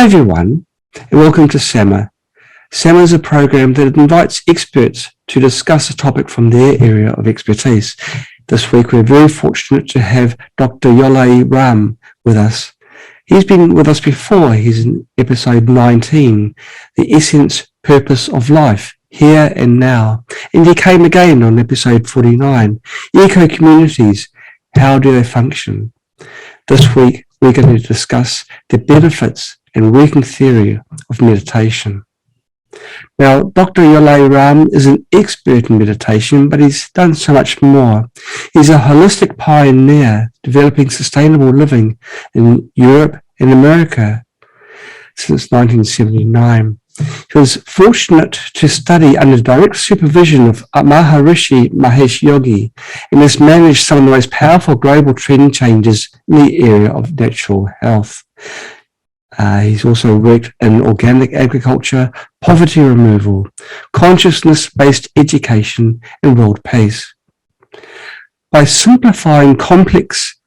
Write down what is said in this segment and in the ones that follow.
Hi everyone, and welcome to SAMA. SAMA is a program that invites experts to discuss a topic from their area of expertise. This week we're very fortunate to have Dr. Yole Raam with us. He's been with us before. He's in episode 19, The Essence, Purpose of Life, Here and Now. And he came again on episode 49, Eco-Communities, How Do They Function? This week we're going to discuss the benefits and working theory of meditation. Now, Dr. Yole Raam is an expert in meditation, but he's done so much more. He's a holistic pioneer developing sustainable living in Europe and America since 1979. He was fortunate to study under direct supervision of Maharishi Mahesh Yogi and has managed some of the most powerful global trend changes in the area of natural health. He's also worked in organic agriculture, poverty removal, consciousness-based education, and world peace. By simplifying complex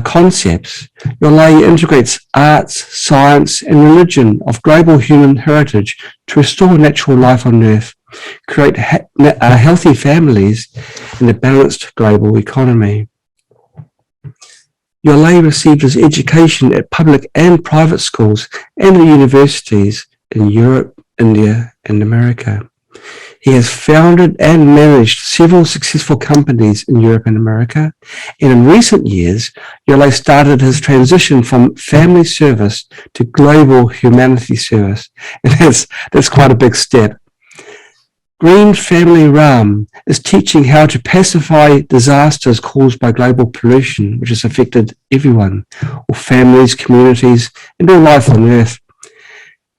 concepts, Yole integrates arts, science, and religion of global human heritage to restore natural life on Earth, create healthy families, and a balanced global economy. Yole received his education at public and private schools and at universities in Europe, India, and America. He has founded and managed several successful companies in Europe and America, and in recent years, Yole started his transition from family service to global humanity service, and that's quite a big step. Green Family Raam is teaching how to pacify disasters caused by global pollution, which has affected everyone, all families, communities, and all life on Earth.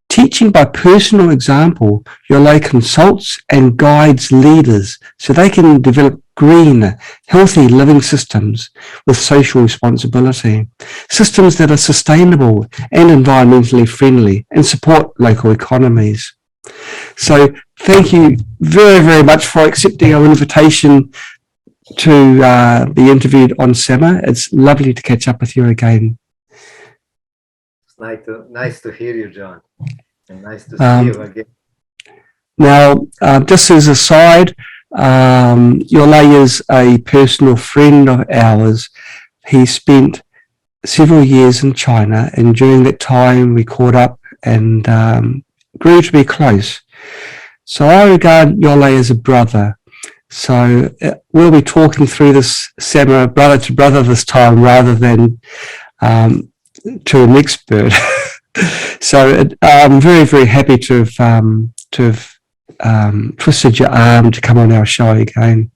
Teaching by personal example, Yole consults and guides leaders so they can develop green, healthy living systems with social responsibility, systems that are sustainable and environmentally friendly and support local economies. So thank you very, very much for accepting our invitation to be interviewed on SAMA. It's lovely to catch up with you again. It's nice to hear you, John, and nice to see you again. Now, just as a side, Yole is a personal friend of ours. He spent several years in China, and during that time we caught up and grew to be close. So I regard Yole as a brother. So we'll be talking through this SAMA brother to brother this time rather than to an expert. So I'm very, very happy to have twisted your arm to come on our show again.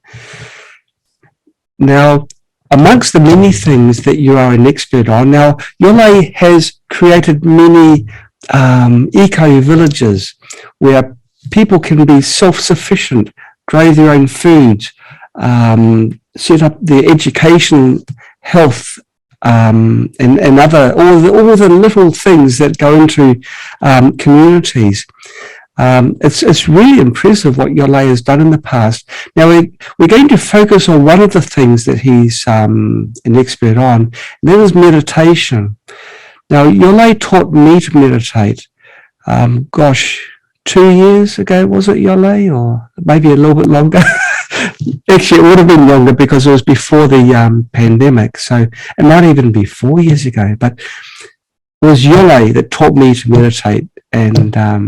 Now, amongst the many things that you are an expert on, now Yole has created many eco-villages where people can be self-sufficient, grow their own foods, set up their education, health, and other all the little things that go into communities. It's really impressive what Yole has done in the past. Now we're going to focus on one of the things that he's an expert on, and that is meditation. Now Yole taught me to meditate. 2 years ago, was it, Yole, or maybe a little bit longer? Actually, it would have been longer because it was before the pandemic, so it might even be 4 years ago, but it was Yole that taught me to meditate, and I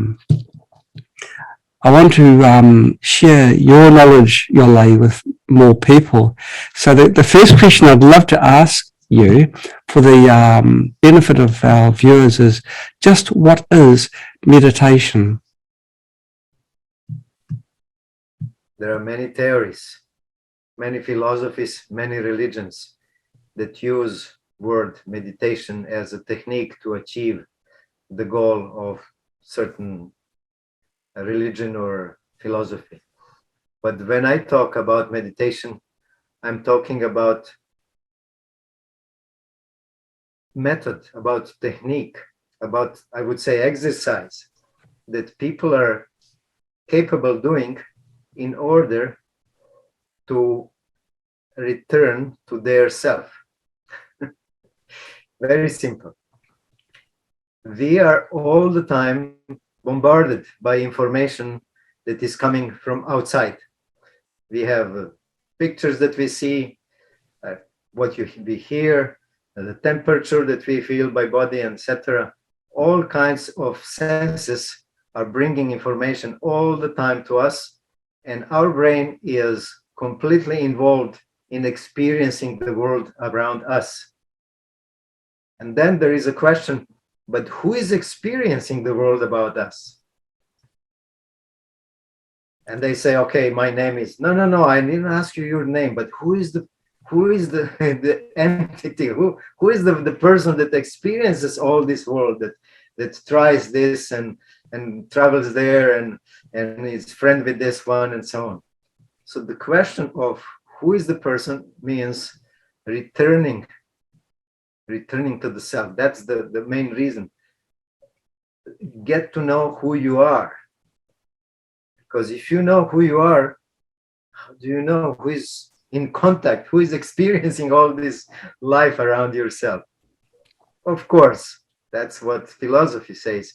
want to share your knowledge, Yole, with more people. So the first question I'd love to ask you for the benefit of our viewers is just what is meditation? There are many theories, many philosophies, many religions that use word meditation as a technique to achieve the goal of certain religion or philosophy. But when I talk about meditation, I'm talking about method, about technique, about, I would say, exercise that people are capable doing in order to return to their self. Very simple. we are all the time bombarded by information that is coming from outside. We have pictures that we see, what we hear, the temperature that we feel by body, etc. All kinds of senses are bringing information all the time to us, and our brain is completely involved in experiencing the world around us. And then there is a question, but who is experiencing the world about us? And they say, okay, my name is, no, I didn't ask you your name, but who is the the entity, who is the person that experiences all this world, that tries this and travels there and is friend with this one and so on. So the question of who is the person means returning to the self. That's the main reason. Get to know who you are. Because if you know who you are, how do you know who is in contact, who is experiencing all this life around yourself? Of course, that's what philosophy says.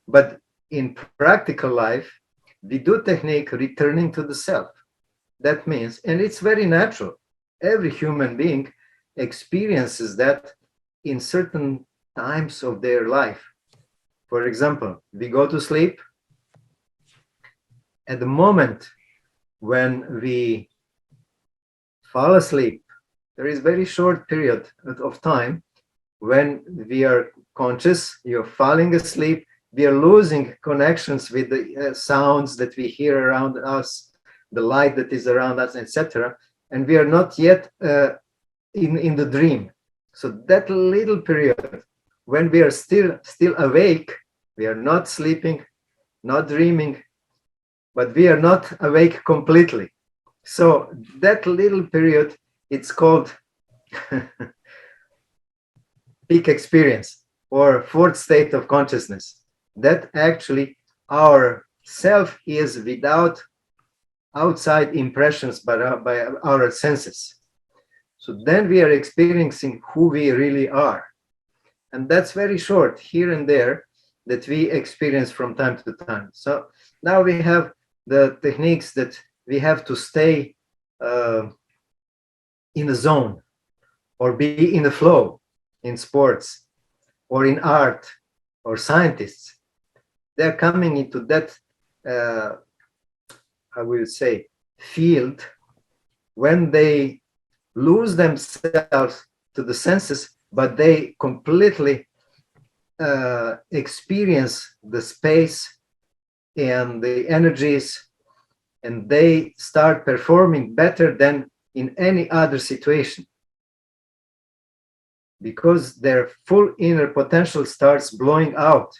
But in practical life, we do technique returning to the self. That means, and it's very natural, every human being experiences that in certain times of their life. For example, we go to sleep. At the moment when we fall asleep, there is very short period of time when we are conscious, you're falling asleep, we are losing connections with the sounds that we hear around us, the light that is around us, etc. And we are not yet in the dream. So that little period when we are still awake, we are not sleeping, not dreaming, but we are not awake completely. So that little period, it's called peak experience or fourth state of consciousness. That actually our self is without outside impressions by our senses. So then we are experiencing who we really are. And that's very short here and there that we experience from time to time. So now we have the techniques that we have to stay in a zone or be in the flow in sports or in art or scientists. They're coming into that, I will say, field when they lose themselves to the senses, but they completely experience the space and the energies, and they start performing better than in any other situation, because their full inner potential starts blowing out.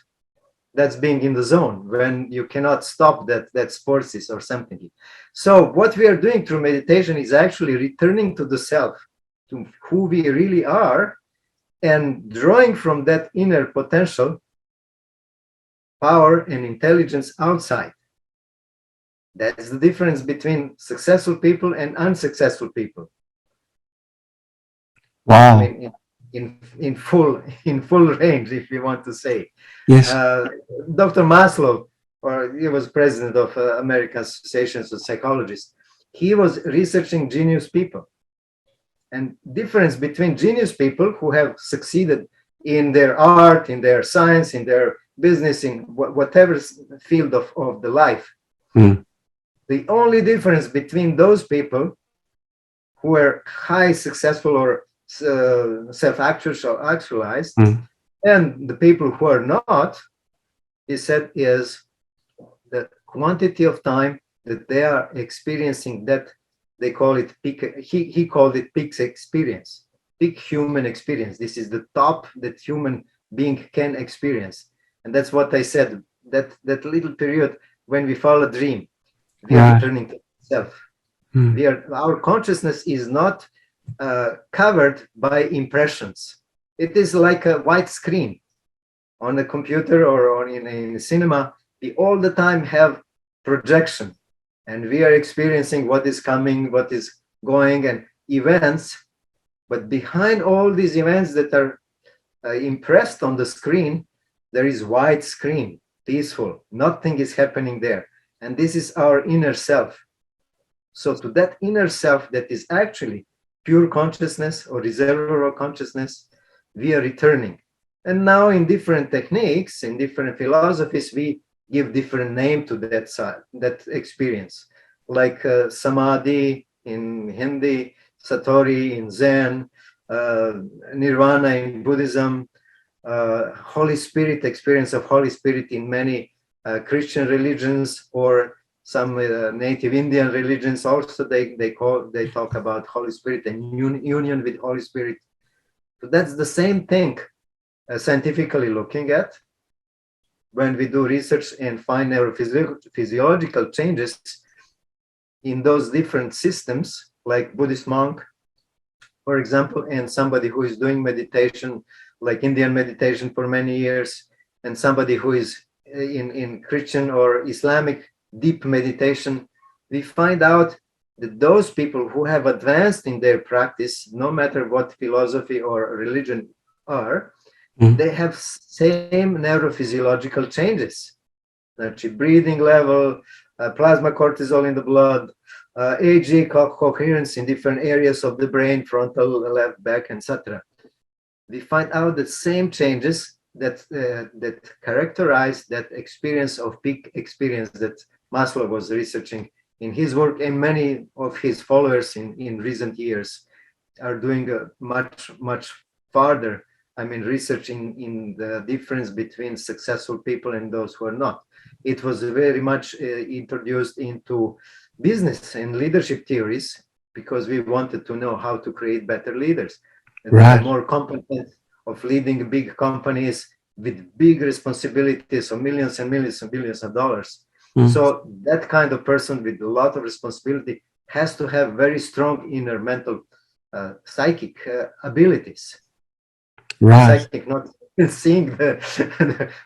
That's being in the zone when you cannot stop that sports is or something. So what we are doing through meditation is actually returning to the self, to who we really are, and drawing from that inner potential power and intelligence outside. That's the difference between successful people and unsuccessful people. Wow. I mean, in full range, if you want to say. Yes. Dr. Maslow, or he was president of American Associations of Psychologists. He was researching genius people, and difference between genius people who have succeeded in their art, in their science, in their business, in whatever field of the life. Mm. The only difference between those people who are high successful or self-actualized and the people who are not, he said, is the quantity of time that they are experiencing that they call it peak. He called it peak experience, peak human experience. This is the top that human being can experience. And that's what I said, that little period when we fall a dream, we are returning to self. Our consciousness is not covered by impressions. It is like a white screen on a computer or in a cinema. We all the time have projection, and we are experiencing what is coming, what is going, and events. But behind all these events that are impressed on the screen, there is white screen, peaceful, nothing is happening there. And this is our inner self. So to that inner self that is actually pure consciousness or reservoir of consciousness, we are returning. And now in different techniques, in different philosophies, we give different name to that side, that experience. Like samadhi in Hindi, satori in Zen, nirvana in Buddhism, Holy Spirit, experience of Holy Spirit in many Christian religions, or some native Indian religions also, they talk about Holy Spirit and union with Holy Spirit. So that's the same thing, scientifically looking at, when we do research and find neurophysiological changes in those different systems, like Buddhist monk, for example, and somebody who is doing meditation, like Indian meditation for many years, and somebody who is in Christian or Islamic deep meditation, we find out that those people who have advanced in their practice, no matter what philosophy or religion are, they have same neurophysiological changes. Breathing level, plasma cortisol in the blood, AG coherence in different areas of the brain, frontal, left, back, etc. We find out the same changes that characterize that experience of peak experience that Maslow was researching in his work, and many of his followers in recent years are doing much farther. I mean, researching in the difference between successful people and those who are not. It was very much introduced into business and leadership theories because we wanted to know how to create better leaders that are more competent of leading big companies with big responsibilities of millions and millions and billions of dollars. So that kind of person with a lot of responsibility has to have very strong inner mental psychic abilities. Psychic, not seeing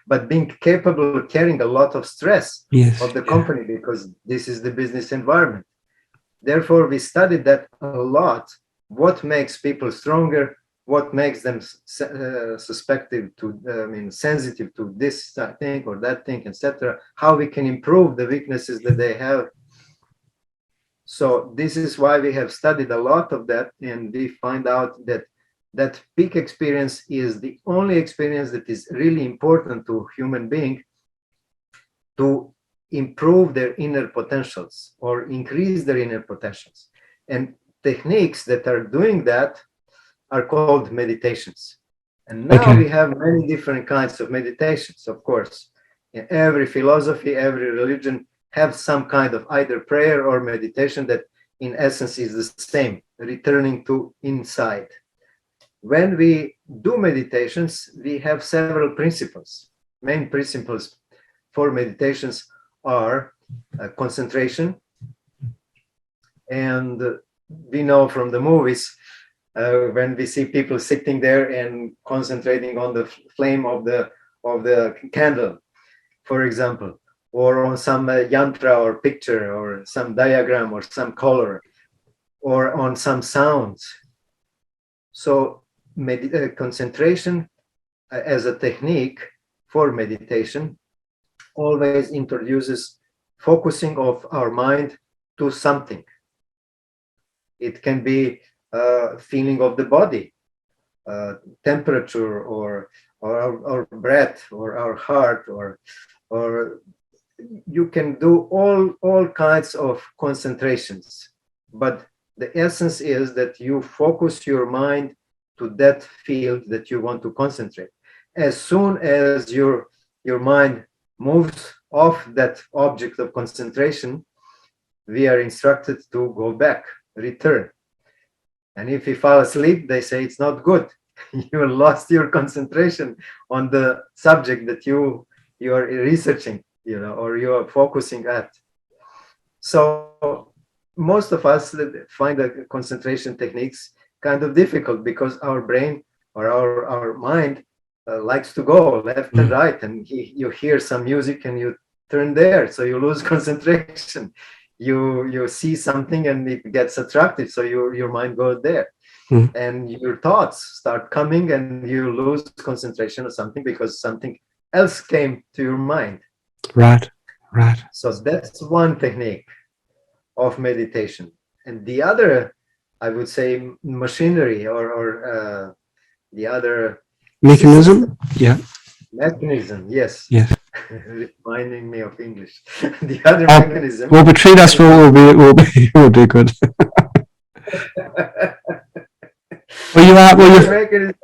but being capable of carrying a lot of stress of the company, because this is the business environment. Therefore, we studied that a lot. What makes people stronger? What makes them sensitive to this thing or that thing, etc. How we can improve the weaknesses that they have. So this is why we have studied a lot of that, and we find out that peak experience is the only experience that is really important to human being to improve their inner potentials or increase their inner potentials. And techniques that are doing that are called meditations. And now we have many different kinds of meditations, of course. In every philosophy, every religion have some kind of either prayer or meditation that in essence is the same, returning to inside. When we do meditations, we have several principles. Main principles for meditations are concentration. And we know from the movies, when we see people sitting there and concentrating on the flame of the candle, for example, or on some yantra or picture or some diagram or some color, or on some sounds. So concentration as a technique for meditation always introduces focusing of our mind to something. It can be feeling of the body, temperature, or our breath, or our heart, or you can do all kinds of concentrations. But the essence is that you focus your mind to that field that you want to concentrate. As soon as your mind moves off that object of concentration, we are instructed to go back, return. And if you fall asleep, they say it's not good. You lost your concentration on the subject that you are researching, or you are focusing at. So most of us find the concentration techniques kind of difficult because our brain or our mind likes to go left and right, and you hear some music and you turn there, so you lose concentration. You see something and it gets attractive, so your mind goes there. And your thoughts start coming and you lose concentration or something because something else came to your mind. Right. Right. So that's one technique of meditation. And the other, I would say, machinery or the other system, Mechanism. Yeah. mechanism, yes, Yes. reminding me of English. The other Oh, mechanism well, between us, we'll do good. Well, you are. the Well, other you. mechanism,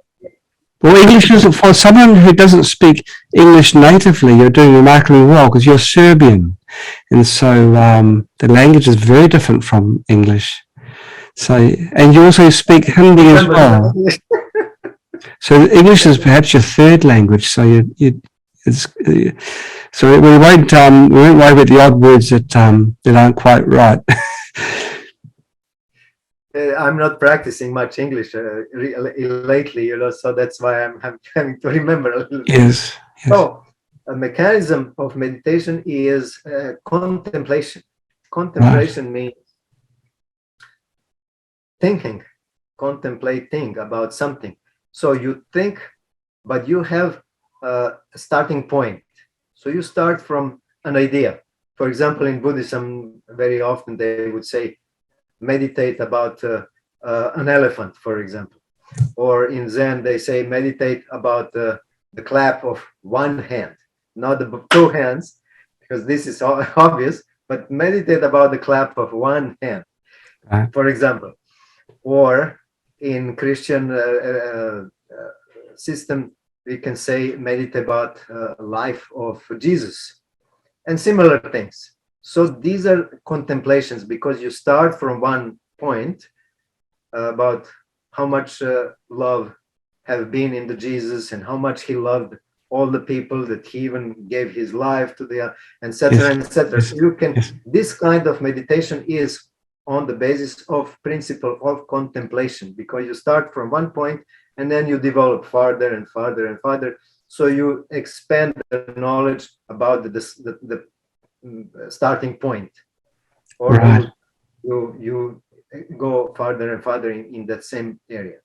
Well, English is for someone who doesn't speak English natively. You're doing remarkably well because you're Serbian, and so the language is very different from English. So, and you also speak Hindi as remember my well. English. So English is perhaps your third language. So it's so we won't worry about the odd words that aren't quite right. I'm not practicing much English lately, so that's why I'm having to remember a little bit. Yes. Yes. So, a mechanism of meditation is contemplation. Contemplation means thinking, contemplating about something. So you think, but you have a starting point. So you start from an idea. For example, in Buddhism, very often they would say, meditate about an elephant, for example. Or in Zen, they say, meditate about the clap of one hand, not the two hands, because this is obvious, but meditate about the clap of one hand, for example. Or in Christian system, we can say meditate about life of Jesus and similar things. So these are contemplations because you start from one point about how much love have been in the Jesus and how much he loved all the people, that he even gave his life to the etc. etc. So you can, this kind of meditation is on the basis of principle of contemplation, because you start from one point and then you develop farther and farther and farther. So you expand the knowledge about the starting point, or you go farther and farther in that same area.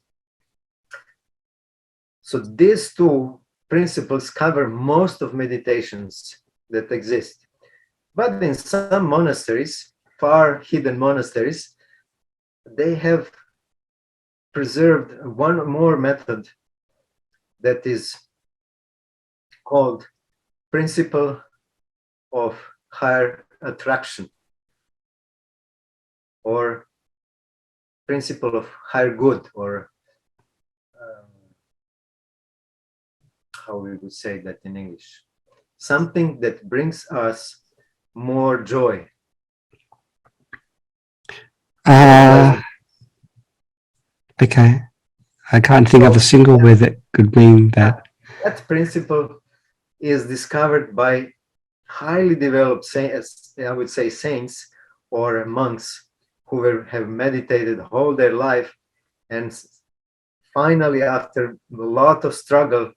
So these two principles cover most of meditations that exist. But in some monasteries, far hidden monasteries, they have preserved one more method that is called principle of higher attraction, or principle of higher good, or how we would say that in English, something that brings us more joy. Okay. I can't think of a single word that could mean that. That principle is discovered by highly developed saints, I would say saints or monks who have meditated all their life, and finally, after a lot of struggle,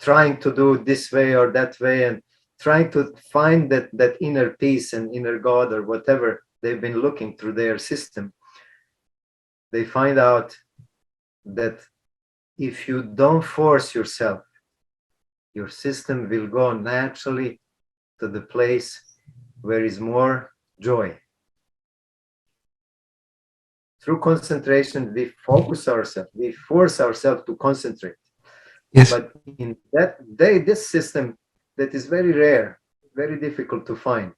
trying to do this way or that way, and trying to find that inner peace and inner God or whatever they've been looking through their system, they find out that if you don't force yourself, your system will go naturally to the place where is more joy. Through concentration, we focus ourselves, we force ourselves to concentrate. Yes. But in this system that is very rare, very difficult to find.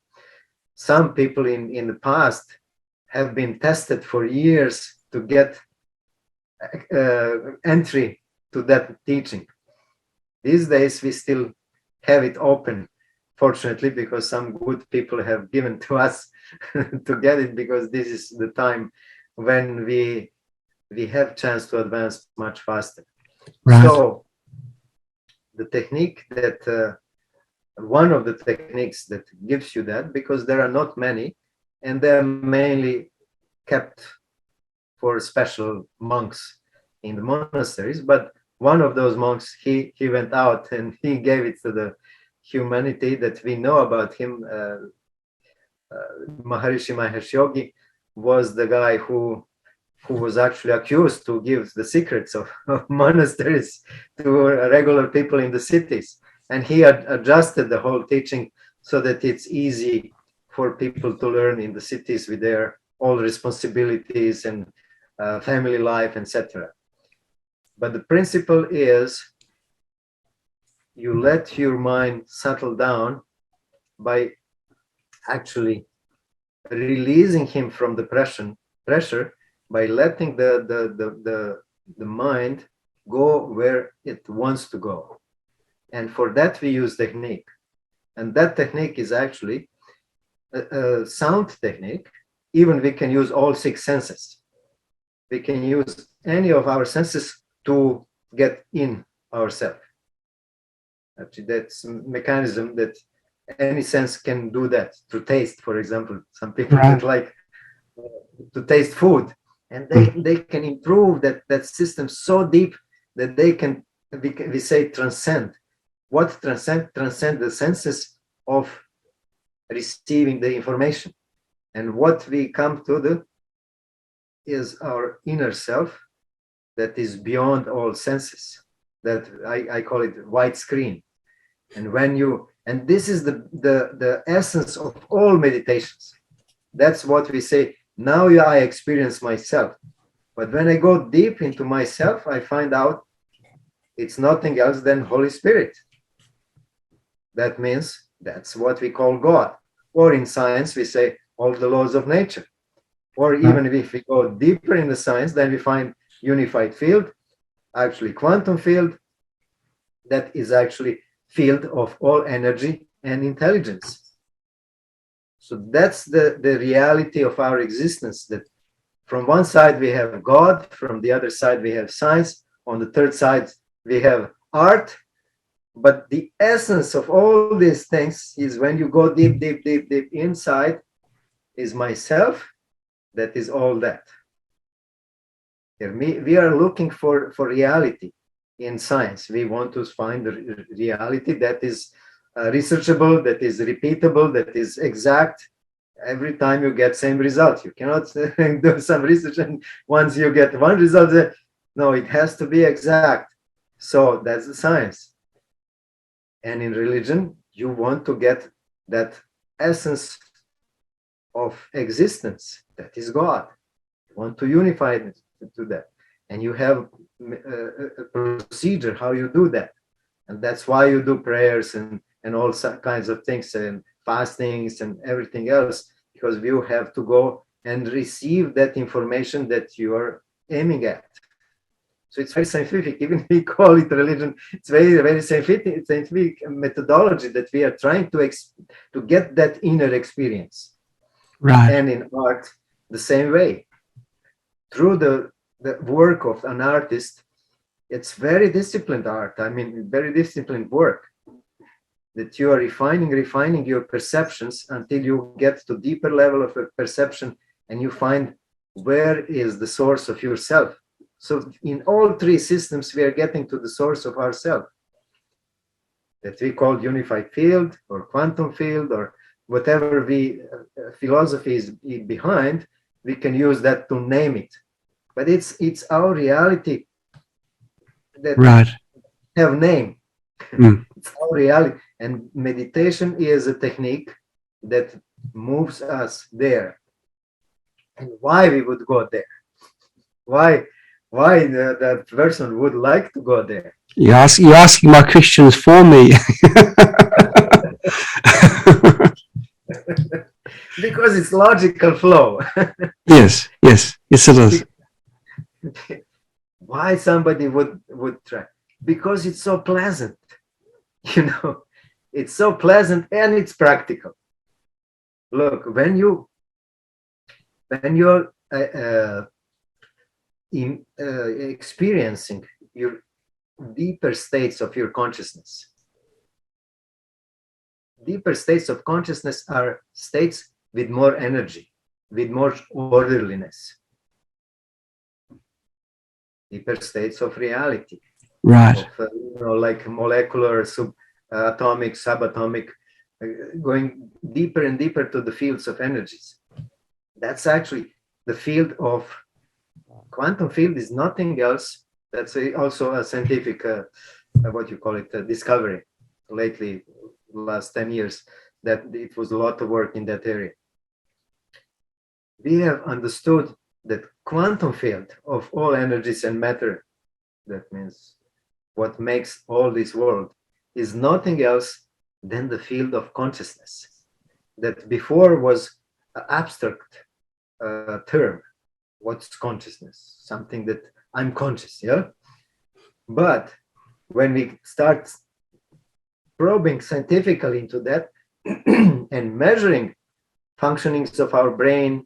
Some people in the past have been tested for years to get entry to that teaching. These days we still have it open, fortunately, because some good people have given to us to get it, because this is the time when we have chance to advance much faster. Right. So the technique that one of the techniques that gives you that, because there are not many, and they're mainly kept for special monks in the monasteries, but one of those monks, he went out and he gave it to the humanity that we know about him. Maharishi Mahesh Yogi was the guy who was actually accused to give the secrets of monasteries to regular people in the cities. And he adjusted the whole teaching so that it's easy for people to learn in the cities with their all responsibilities and family life, etc. But the principle is you let your mind settle down by actually releasing him from the pressure by letting the mind go where it wants to go. And for that we use technique. And that technique is actually a sound technique. Even we can use all six senses. We can use any of our senses to get in ourselves. Actually, that's a mechanism that any sense can do that. To taste, for example, some people Right. that like to taste food, and they can improve that system so deep that they can, we say, transcend. What transcend the senses of receiving the information, and what we come to the is our inner self that is beyond all senses, that I call it white screen. And when you, and this is the essence of all meditations. That's what we say, now I experience myself. But when I go deep into myself, I find out it's nothing else than Holy Spirit. That means that's what we call God. Or in science, we say all the laws of nature. Or even if we go deeper in the science, then we find unified field, actually quantum field, that is actually field of all energy and intelligence. So that's the reality of our existence, that from one side we have God, from the other side we have science, on the third side we have art. But the essence of all these things is when you go deep, deep, deep, deep inside, is myself. That is all that. We are looking for reality in science. We want to find the reality that is researchable, that is repeatable, that is exact. Every time you get same result. You cannot do some research and once you get one result, no, it has to be exact. So that's the science. And in religion, you want to get that essence of existence, that is God. You want to unify it to that. And you have a procedure how you do that. And that's why you do prayers and all kinds of things and fastings and everything else, because you have to go and receive that information that you are aiming at. So it's very scientific, even if we call it religion, it's very, very scientific methodology that we are trying to get that inner experience. Right. And in art, the same way. Through the work of an artist, it's very disciplined art. I mean, very disciplined work, that you are refining your perceptions until you get to deeper level of a perception and you find where is the source of yourself. So in all three systems, we are getting to the source of ourself, that we call unified field or quantum field or whatever philosophy is behind. We can use that to name it, but it's our reality that have name. It's our reality, and meditation is a technique that moves us there. And why we would go there? Why that person would like to go there? You're asking my questions for me. Because it's logical flow. Yes, it is. Why somebody would try? Because it's so pleasant. It's so pleasant and it's practical. Look, when you're experiencing your deeper states of your consciousness. Deeper states of consciousness are states with more energy, with more orderliness. Deeper states of reality. Right. Of, like molecular, atomic, subatomic, going deeper and deeper to the fields of energies. That's actually the field of quantum field is nothing else. That's also a scientific, what you call it, discovery. lately, last 10 years, that it was a lot of work in that area. We have understood that quantum field of all energies and matter, that means what makes all this world, is nothing else than the field of consciousness. That before was an abstract term. What's consciousness? Something that I'm conscious, yeah? But when we start probing scientifically into that and measuring functionings of our brain,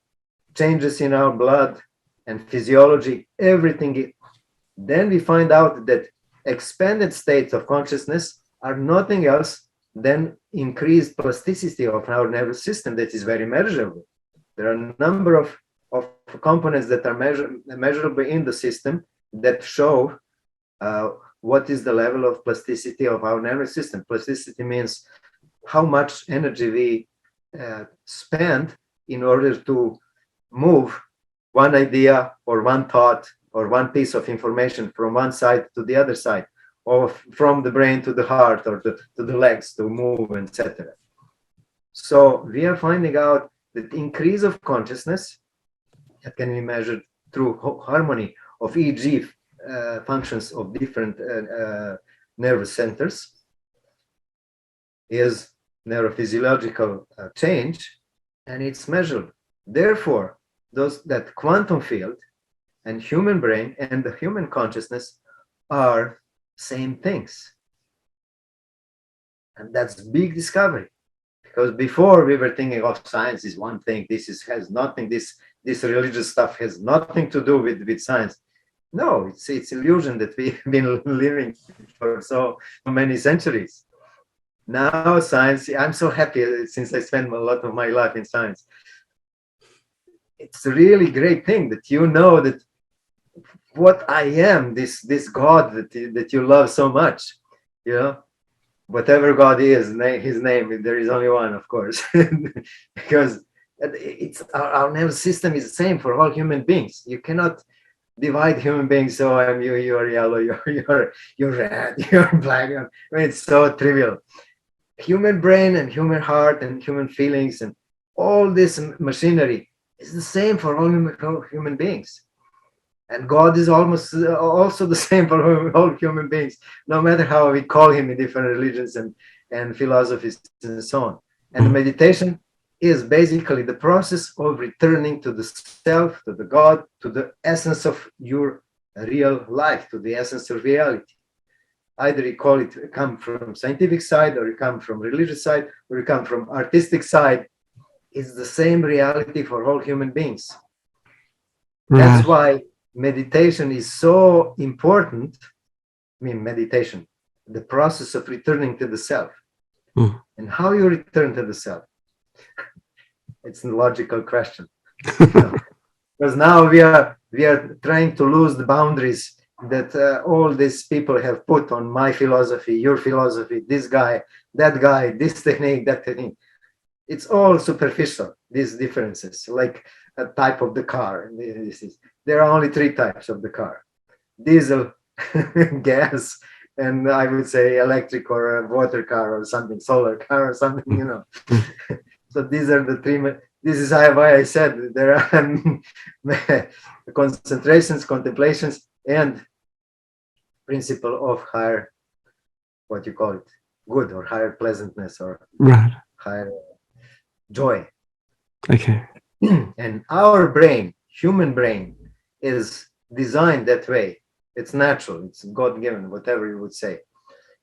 changes in our blood and physiology, everything, then we find out that expanded states of consciousness are nothing else than increased plasticity of our nervous system that is very measurable. There are a number of components that are measurable in the system that show what is the level of plasticity of our nervous system. Plasticity means how much energy we spend in order to move one idea or one thought or one piece of information from one side to the other side, or from the brain to the heart, or to the legs to move, etc. So we are finding out that increase of consciousness that can be measured through harmony of EEG functions of different nervous centers is neurophysiological change, and it's measured. Therefore, that quantum field and human brain and the human consciousness are same things. And that's big discovery, because before we were thinking of science is one thing, has nothing, this religious stuff has nothing to do with science. No, it's illusion that we've been living for so many centuries. Now science, I'm so happy since I spent a lot of my life in science. It's a really great thing that you know that what I am, this God that you love so much, you know, whatever God is, his name, there is only one, of course, because it's our nervous system is the same for all human beings. You cannot divide human beings. So I'm you're yellow, you're red, you're black. I mean, it's so trivial. Human brain and human heart and human feelings and all this machinery is the same for all human beings. And God is almost also the same for all human beings, no matter how we call him in different religions and philosophies and so on. And the meditation is basically the process of returning to the self, to the God, to the essence of your real life, to the essence of reality. Either you call it come from scientific side, or you come from religious side, or you come from artistic side. It's the same reality for all human beings. Right. That's why meditation is so important. I mean, meditation, the process of returning to the self. And how you return to the self? It's a logical question. Because now we are trying to lose the boundaries that all these people have put on my philosophy, your philosophy, this guy, this technique, that technique. It's all superficial, these differences, like a type of the car. There are only 3 types of the car: diesel, gas, and I would say electric, or a water car, or something, solar car, or something, you know. So these are the 3. This is why I said there are concentrations, contemplations, and principle of higher, what you call it, good, or higher pleasantness, or right, higher joy. Okay. And our brain, human brain, is designed that way. It's natural, it's God-given, whatever you would say.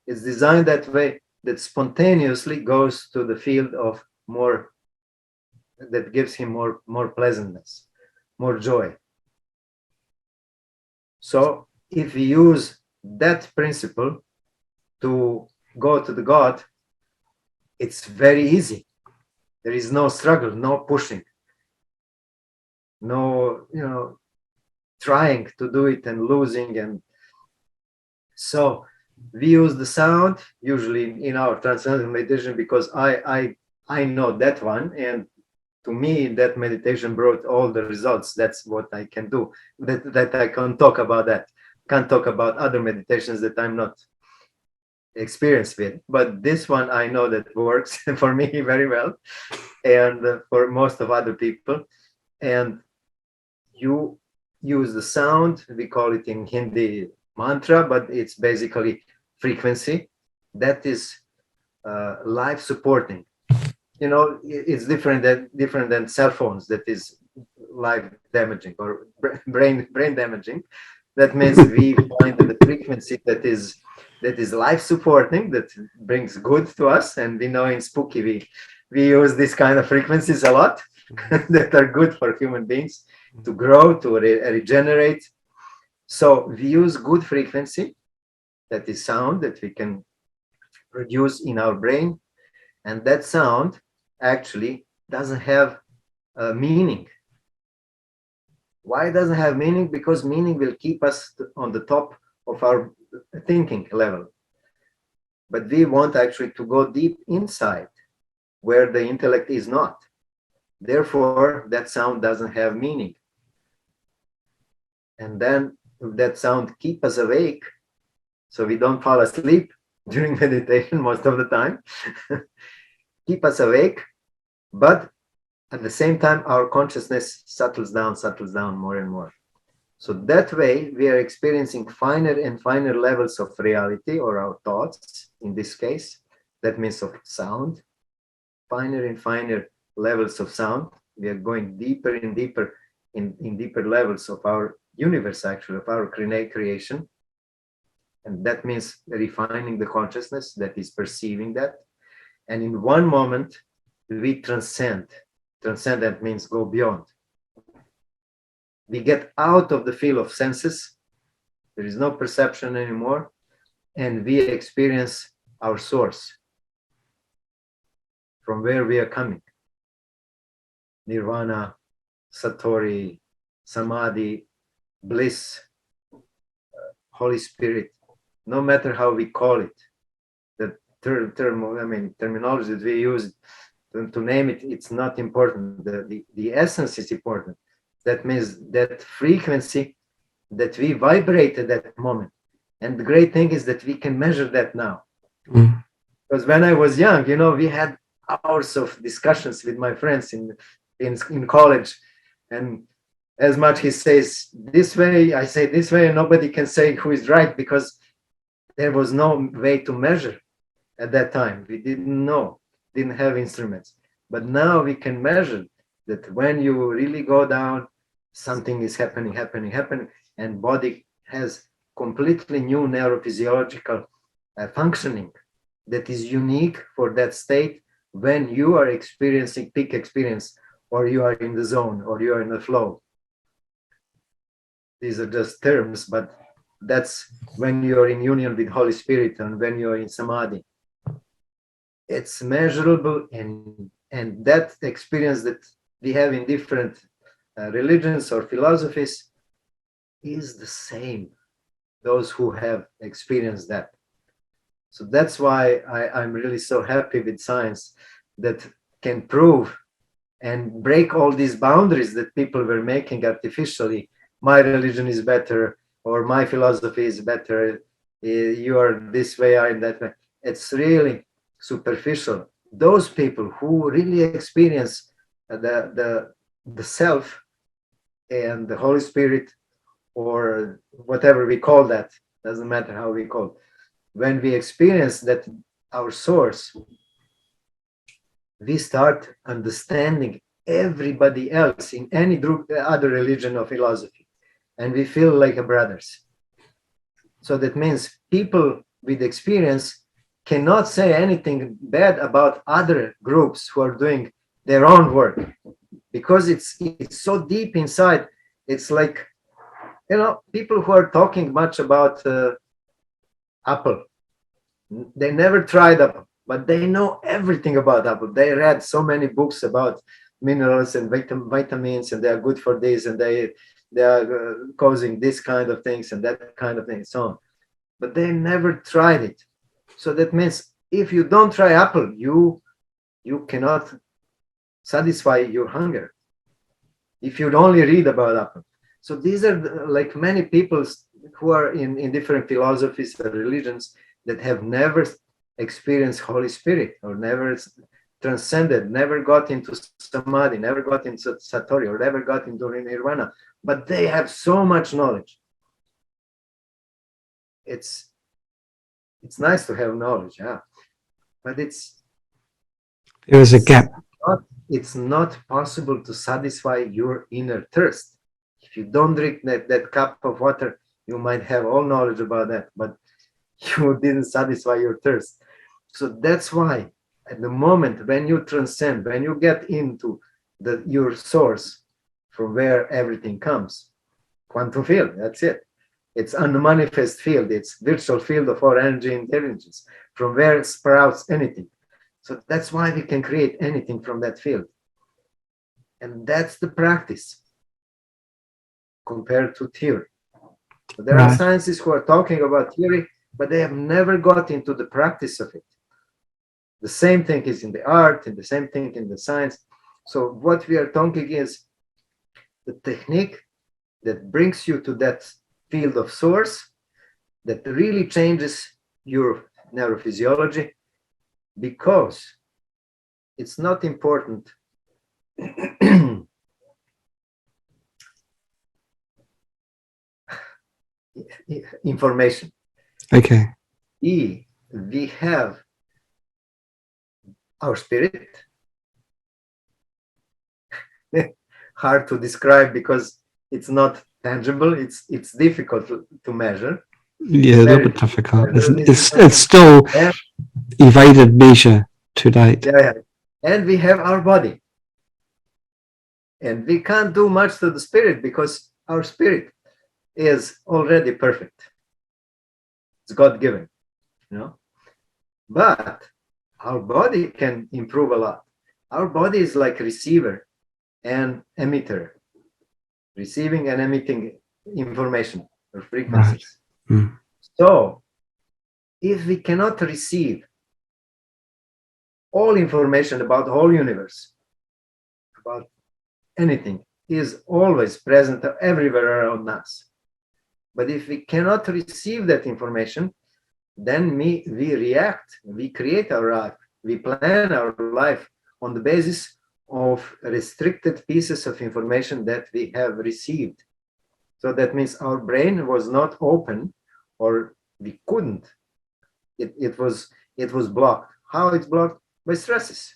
It's designed that way, that spontaneously goes to the field of more, that gives him more pleasantness, more joy. So if we use that principle to go to the God, it's very easy. There is no struggle, no pushing, no, trying to do it and losing. And so we use the sound usually in our transcendental meditation, because I know that one, and to me that meditation brought all the results. That's what I can do, that I can talk about. That can't talk about other meditations that I'm not experience with, but this one I know that works for me very well, and for most of other people. And you use the sound, we call it in Hindi mantra, but it's basically frequency that is life supporting. You know, it's different than cell phones, that is life damaging or brain damaging. That means we find the frequency that is life supporting, that brings good to us. And we know in Spooky we use this kind of frequencies a lot that are good for human beings to grow, to regenerate. So we use good frequency, that is sound, that we can produce in our brain. And that sound actually doesn't have a meaning. Why it doesn't have meaning? Because meaning will keep us on the top of our thinking level. But we want actually to go deep inside where the intellect is not. Therefore, that sound doesn't have meaning. And then that sound keep us awake, so we don't fall asleep during meditation most of the time. Keep us awake, but at the same time, our consciousness settles down more and more. So that way, we are experiencing finer and finer levels of reality, or our thoughts, in this case. That means of sound, finer and finer levels of sound. We are going deeper and deeper in deeper levels of our universe, actually, of our creation. And that means refining the consciousness that is perceiving that. And in one moment, we transcend. Transcendent means go beyond. We get out of the field of senses. There is no perception anymore. And we experience our source, from where we are coming. Nirvana, Satori, Samadhi, bliss, Holy Spirit, no matter how we call it. The terminology that we use to name it, it's not important. The essence is important. That means that frequency that we vibrate at that moment. And the great thing is that we can measure that now. Mm. Because when I was young, we had hours of discussions with my friends in college. And as much he says this way, I say this way, and nobody can say who is right, because there was no way to measure at that time. We didn't know, didn't have instruments. But now we can measure that when you really go down, something is happening, and body has completely new neurophysiological functioning that is unique for that state when you are experiencing peak experience, or you are in the zone, or you are in the flow. These are just terms, but that's when you are in union with Holy Spirit and when you are in Samadhi. It's measurable, and that experience that we have in different religions or philosophies is the same, those who have experienced that. So that's why I'm really so happy with science that can prove and break all these boundaries that people were making artificially. My religion is better, or my philosophy is better, you are this way, I'm that way. It's really superficial. Those people who really experience the self and the Holy Spirit, or whatever we call that, doesn't matter how we call it. When we experience that, our source, we start understanding everybody else in any other religion or philosophy, and we feel like brothers. So that means people with experience cannot say anything bad about other groups who are doing their own work, because it's so deep inside. It's like, people who are talking much about apple, they never tried apple, but they know everything about apple. They read so many books about minerals and vitamins, and they are good for this, and they are causing this kind of things and that kind of thing, so on. But they never tried it. So that means if you don't try apple, you cannot satisfy your hunger. If you only read about apple. So these are like many people who are in different philosophies or religions. that have never experienced Holy Spirit or never transcended, never got into samadhi, never got into satori, or never got into nirvana, but they have so much knowledge. It's nice to have knowledge, yeah, but There is a gap. it's not possible to satisfy your inner thirst. If you don't drink that cup of water, you might have all knowledge about that, but you didn't satisfy your thirst. So that's why at the moment when you transcend, when you get into your source from where everything comes, quantum field, that's it. It's unmanifest field, it's virtual field of our energy intelligence, from where sprouts anything. So that's why we can create anything from that field. And that's the practice compared to theory. So there are scientists who are talking about theory, but they have never got into the practice of it. The same thing is in the art, and the same thing in the science. So what we are talking is the technique that brings you to that field of source, that really changes your neurophysiology, because it's not important information. Okay. We have our spirit. Hard to describe because it's not tangible. It's difficult to measure. Yeah, a little bit difficult. It's still evaded measure to date. Yeah. And we have our body. And we can't do much to the spirit because our spirit is already perfect. It's God-given, you know. But our body can improve a lot. Our body is like receiver and emitter, receiving and emitting information or frequencies. Right. Mm. So if we cannot receive all information about the whole universe, about anything, is always present everywhere around us. But if we cannot receive that information, then we react, we create our life, we plan our life on the basis of restricted pieces of information that we have received. So that means our brain was not open, or we couldn't. It was blocked. How it's blocked? By stresses.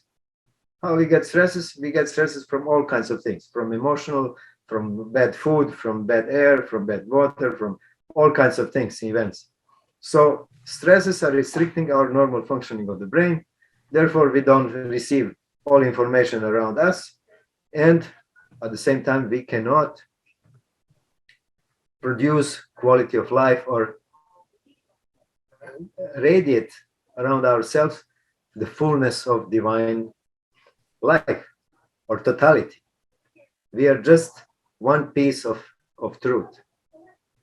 How we get stresses? We get stresses from all kinds of things, from emotional, from bad food, from bad air, from bad water, from all kinds of things, events. So stresses are restricting our normal functioning of the brain. Therefore, we don't receive all information around us. And at the same time, we cannot produce quality of life or radiate around ourselves the fullness of divine life or totality. We are just one piece of truth,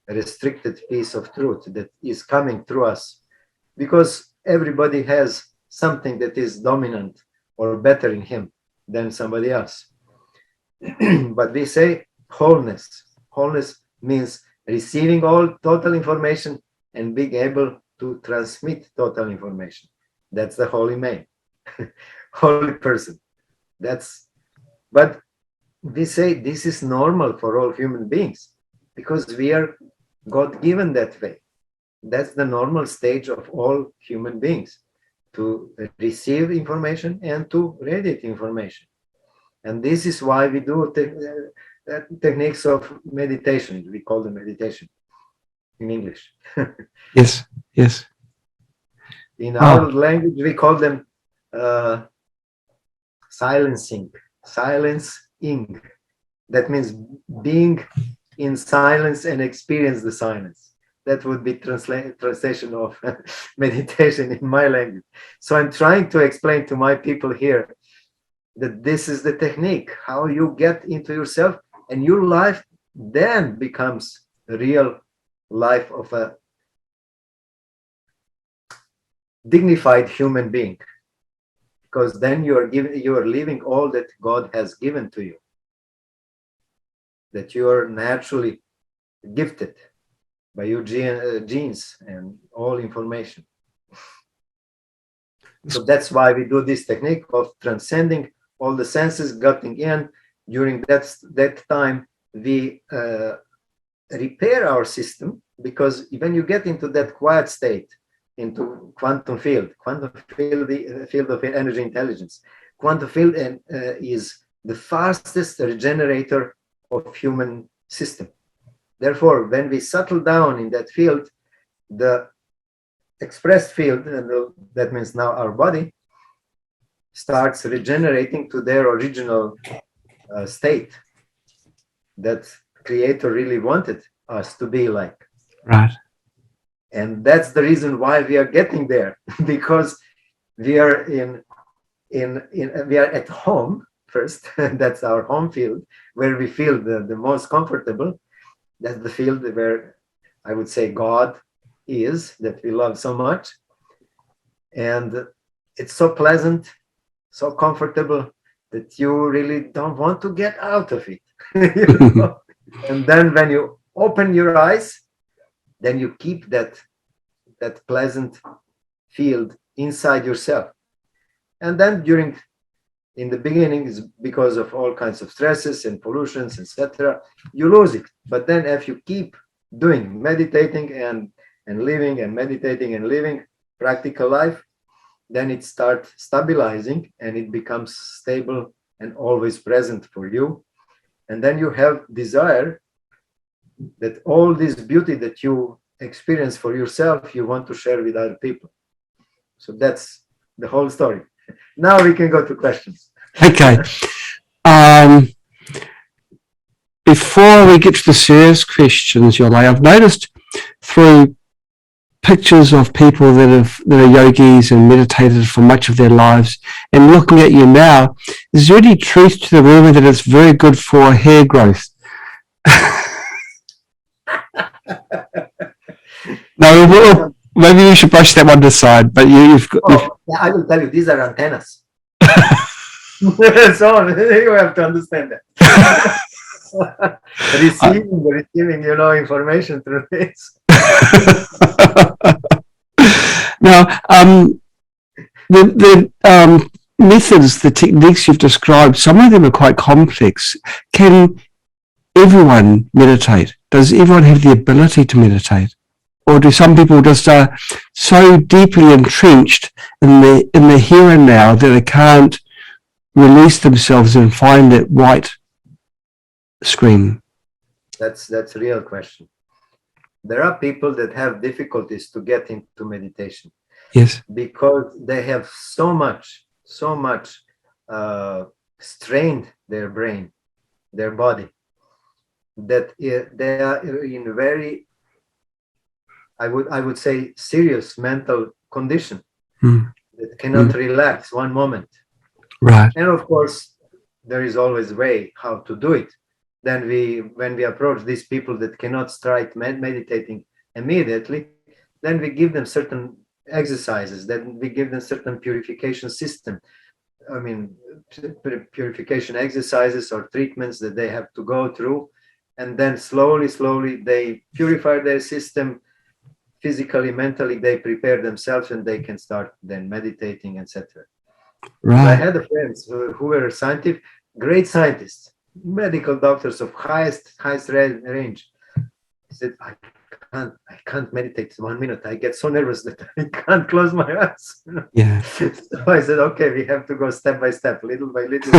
a restricted piece of truth that is coming through us, because everybody has something that is dominant or better in him than somebody else. But we say wholeness. Wholeness means receiving all total information and being able to transmit total information. That's the holy man, holy person. But we say this is normal for all human beings because we are God-given that way. That's the normal stage of all human beings, to receive information and to radiate information. And this is why we do techniques of meditation. We call them meditation in English. Yes, yes. In our language, we call them silencing. That means being in silence and experience the silence. That would be translation of meditation in my language. So I'm trying to explain to my people here that this is the technique, how you get into yourself, and your life then becomes a real life of a dignified human being, because then you are living all that God has given to you, that you are naturally gifted by your genes and all information. So that's why we do this technique of transcending all the senses, getting in. During that time, we repair our system, because when you get into that quiet state, into quantum field, the field of energy intelligence, quantum field is the fastest regenerator of human system. Therefore, when we settle down in that field, the expressed field, and that means now our body, starts regenerating to their original state that Creator really wanted us to be like. Right. And that's the reason why we are getting there, because we are we are at home first. That's our home field, where we feel the most comfortable. That's the field where I would say God is, that we love so much. And it's so pleasant, so comfortable, that you really don't want to get out of it. You know? And then when you open your eyes, then you keep that pleasant field inside yourself. And then in the beginning, is because of all kinds of stresses and pollutions, etc., you lose it. But then if you keep doing, meditating and living, and meditating and living practical life, then it starts stabilizing and it becomes stable and always present for you. And then you have desire that all this beauty that you experience for yourself, you want to share with other people. So that's the whole story. Now we can go to questions. Okay. Before we get to the serious questions, Yole, I've noticed through pictures of people that are yogis and meditated for much of their lives, and looking at you now, is there any truth to the rumor that it's very good for hair growth? No, maybe we should brush that one aside, but you've got... Yeah, I will tell you, these are antennas. So you have to understand that. Receiving, information through this. Now, the methods, the techniques you've described, some of them are quite complex. Can everyone meditate? Does everyone have the ability to meditate? Or do some people just are so deeply entrenched in the here and now that they can't release themselves and find that white screen? That's a real question. There are people that have difficulties to get into meditation. Yes. Because they have so much strained their brain, their body, that they are in very, I would say, serious mental condition that cannot relax one moment. Right. And of course, there is always a way how to do it. Then when we approach these people that cannot start meditating immediately, then we give them certain exercises, then we give them certain purification system. I mean, purification exercises or treatments that they have to go through. And then slowly they purify their system. Physically, mentally, they prepare themselves and they can start then meditating, etc. Right. I had friends who were great scientists, medical doctors of highest range. He said, I can't meditate 1 minute. I get so nervous that I can't close my eyes. Yeah. So I said, okay, we have to go step by step, little by little,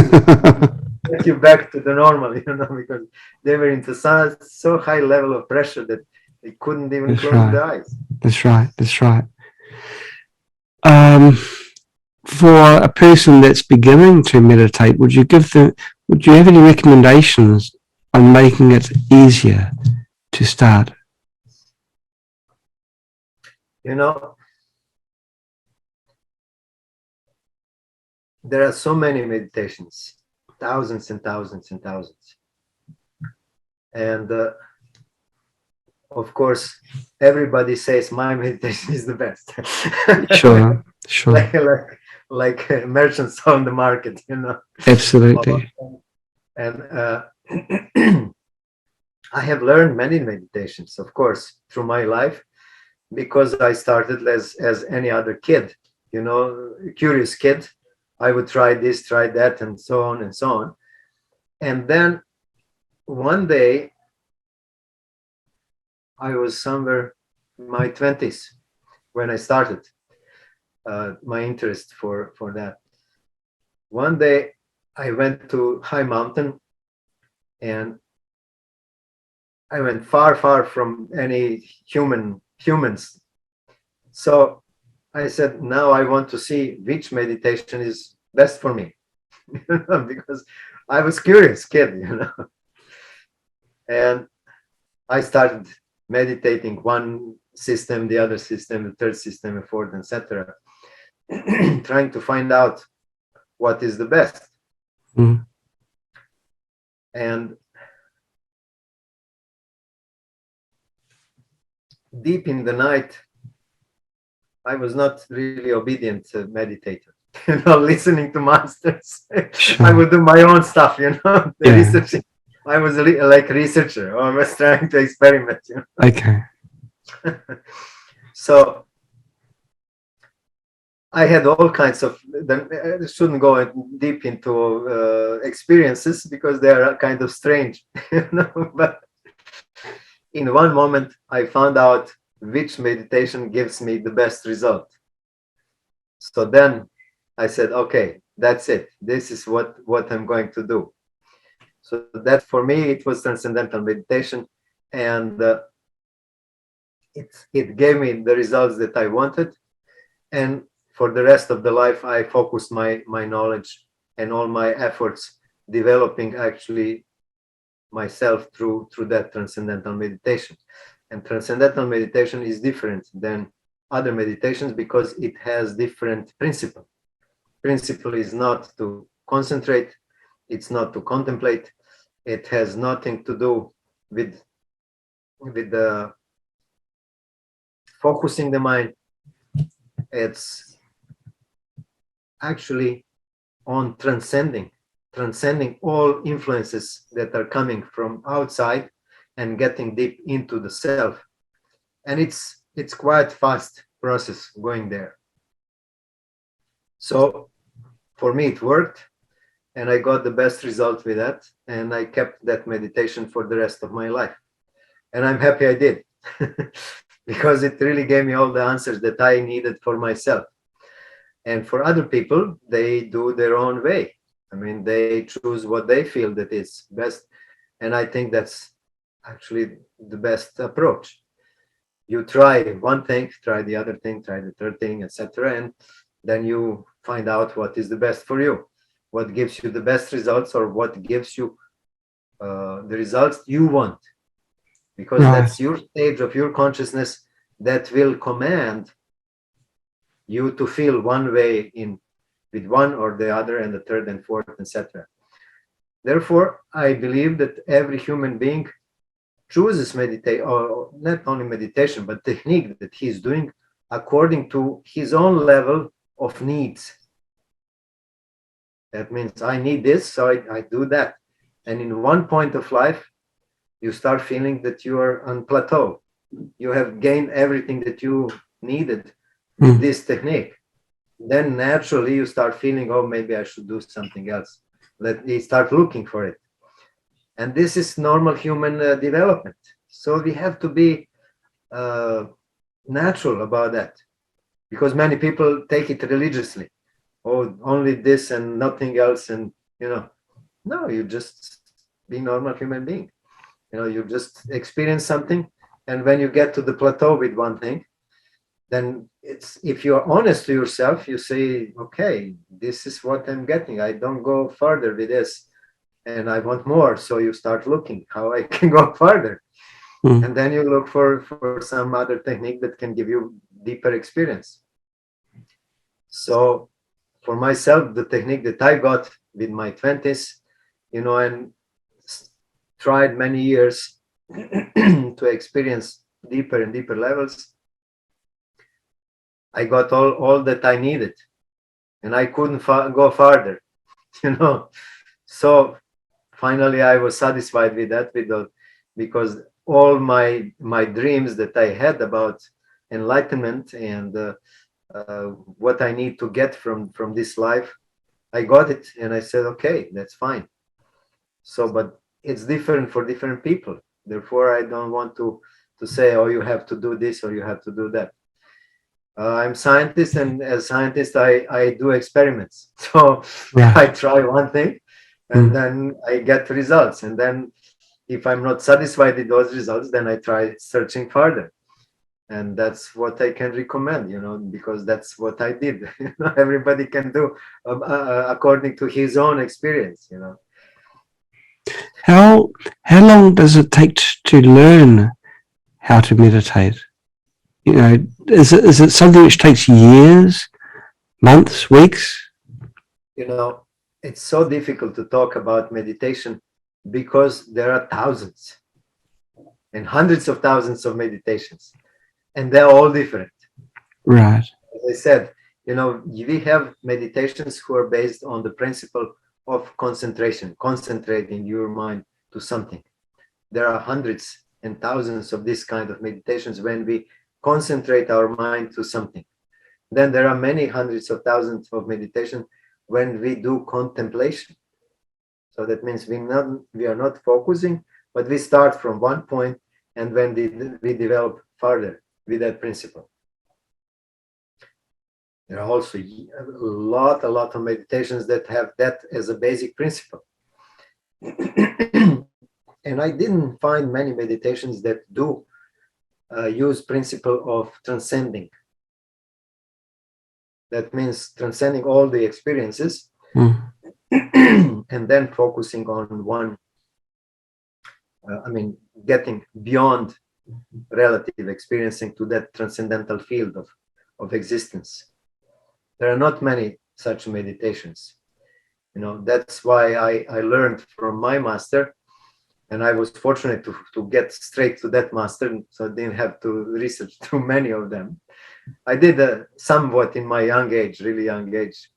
get you back to the normal, because they were into so high level of pressure that they couldn't even close their eyes. That's right. For a person that's beginning to meditate, would you have any recommendations on making it easier to start? There are so many meditations, thousands and thousands and thousands. And of course, everybody says my meditation is the best. Sure. Like merchants on the market, Absolutely. And I have learned many meditations, of course, through my life. because I started as any other kid, you know, curious kid. I would try this, try that, and so on and so on. And then one day, I was somewhere in my 20s when I started my interest for that. One day, I went to high mountain, and I went far, far from any humans. So I said, now I want to see which meditation is best for me, because I was curious kid, you know. And I started meditating one system, the other system, the third system, the fourth, etc., trying to find out what is the best. Mm. And deep in the night, I was not really obedient meditator, you know, listening to masters. Sure. I would do my own stuff, you know, the Yeah. researching. I was like researcher, or I was trying to experiment, you know. Okay. So I had all kinds of, I shouldn't go deep into experiences because they are kind of strange, you know, but in one moment I found out which meditation gives me the best result. So then I said, okay, that's it. This is what I'm going to do. So that for me, it was transcendental meditation, and it gave me the results that I wanted. And for the rest of the life, I focused my knowledge and all my efforts developing actually myself through that transcendental meditation. And transcendental meditation is different than other meditations because it has different principle. Principle is not to concentrate, it's not to contemplate, it has nothing to do with the focusing the mind. It's actually on transcending all influences that are coming from outside and getting deep into the self. And it's quite fast process going there. So for me it worked, and I got the best result with that, and I kept that meditation for the rest of my life, and I'm happy I did. Because it really gave me all the answers that I needed for myself. And for other people, they do their own way. I mean, they choose what they feel that is best. And I think that's actually the best approach. You try one thing, try the other thing, try the third thing, etc. And then you find out what is the best for you, what gives you the best results, or what gives you the results you want. Because that's your stage of your consciousness that will command you to feel one way in with one or the other and the third and fourth, etc. Therefore, I believe that every human being chooses meditate, or not only meditation, but technique that he's doing according to his own level of needs. That means I need this, so I do that. And in one point of life, you start feeling that you are on plateau. You have gained everything that you needed with this technique. Then naturally you start feeling, oh, maybe I should do something else. Let me start looking for it. And this is normal human development. So we have to be natural about that, because many people take it religiously. Oh, only this and nothing else. And, you know, no, you just be normal human being. You know, you just experience something, and when you get to the plateau with one thing, then it's, if you're honest to yourself, you say, okay, this is what I'm getting. I don't go further with this, and I want more. So you start looking how I can go further. And then you look for some other technique that can give you deeper experience. So for myself, the technique that I got with my 20s, you know, and tried many years to experience deeper and deeper levels, I got all that I needed, and I couldn't go farther, you know. So finally I was satisfied with that, because all my dreams that I had about enlightenment and what I need to get from this life. I got it, and I said, okay, that's fine. So, but it's different for different people. Therefore, I don't want to say, oh, you have to do this or you have to do that. I'm scientist, and as scientist, I do experiments. So Right. I try one thing, and then I get results. And then if I'm not satisfied with those results, then I try searching further. And that's what I can recommend, because that's what I did. Everybody can do according to his own experience. How long does it take to learn how to meditate? Is it something which takes years, months, weeks? It's so difficult to talk about meditation because there are thousands and hundreds of thousands of meditations, and they're all different. Right. As I said, we have meditations who are based on the principle of concentration, concentrating your mind to something. There are hundreds and thousands of this kind of meditations when we concentrate our mind to something. Then there are many hundreds of thousands of meditation when we do contemplation. So that means we are not focusing, but we start from one point, and when we develop further with that principle. There are also a lot of meditations that have that as a basic principle. And I didn't find many meditations that do use principle of transcending. That means transcending all the experiences and then focusing on one, getting beyond relative experiencing to that transcendental field of existence. There are not many such meditations. That's why I learned from my master, and I was fortunate to get straight to that master, so I didn't have to research through many of them. I did somewhat in my young age, really young age.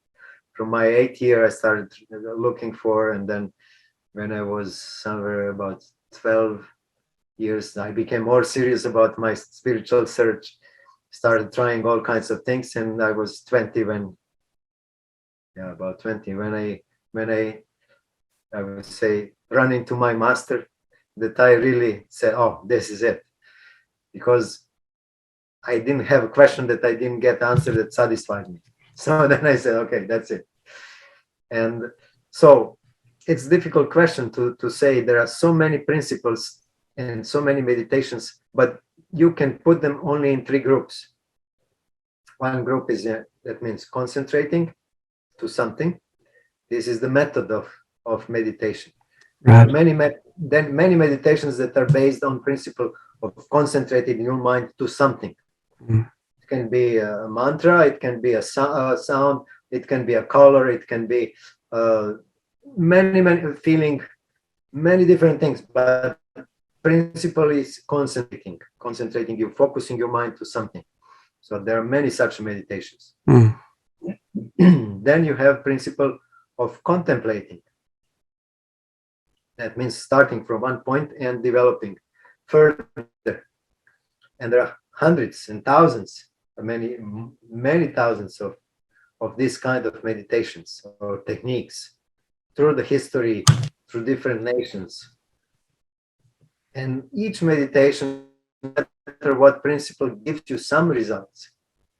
From my 8th year, I started looking for, and then when I was somewhere about 12 years, I became more serious about my spiritual search, started trying all kinds of things, and I was 20 about 20, when I would say, run into my master, that I really said, oh, this is it. Because I didn't have a question that I didn't get answered that satisfied me. So then I said, okay, that's it. And so it's a difficult question to say. There are so many principles and so many meditations, but you can put them only in 3 groups. One group is that means concentrating to something. This is the method of meditation. Right. Many meditations that are based on principle of concentrating your mind to something. It can be a mantra, it can be a sound, it can be a color, it can be many feeling, many different things, but principle is concentrating you, focusing your mind to something. So there are many such meditations. Then you have principle of contemplating. That means starting from one point and developing further. And there are hundreds and thousands, many thousands of this kind of meditations or techniques through the history, through different nations. And each meditation, no matter what principle, gives you some results,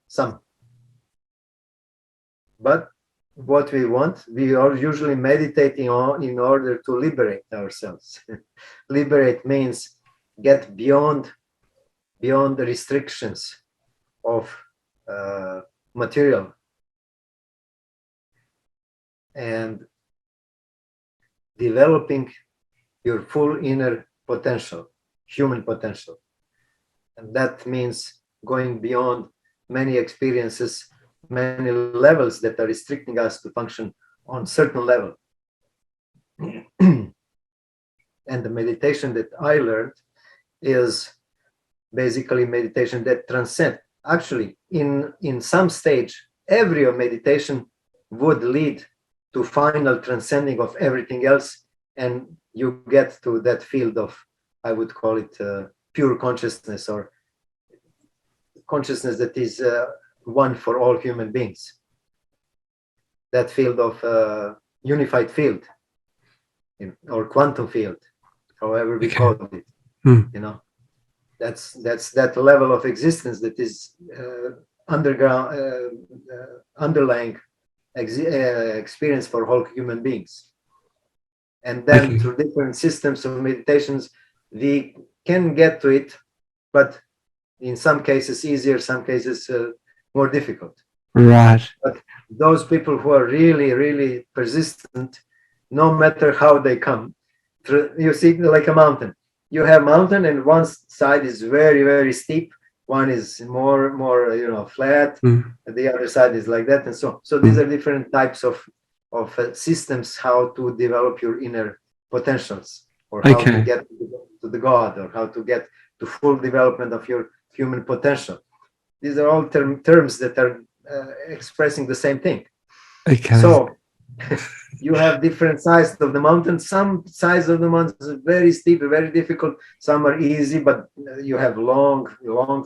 some. But what we want, we are usually meditating on in order to liberate ourselves. Liberate means get beyond the restrictions of material and developing your full inner potential, human potential. And that means going beyond many experiences, many levels that are restricting us to function on certain level. And the meditation that I learned is basically meditation that transcends. Actually, in some stage, every meditation would lead to final transcending of everything else, and you get to that field of, I would call it pure consciousness, or consciousness that is one for all human beings. That field of unified field, or quantum field, however we call it. You know, that's that level of existence that is underlying experience for all human beings. And then through different systems of meditations, we can get to it, but in some cases easier, some cases more difficult. Right. But those people who are really, really persistent, no matter how they come, you see, like a mountain. You have mountain, and one side is very, very steep. One is more, flat. The other side is like that, and so. So these are different types of systems how to develop your inner potentials, or how to get to the God, or how to get to full development of your human potential. These are all terms that are expressing the same thing. So you have different sides of the mountain. Some sides of the mountain are very steep, very difficult. Some are easy, but you have long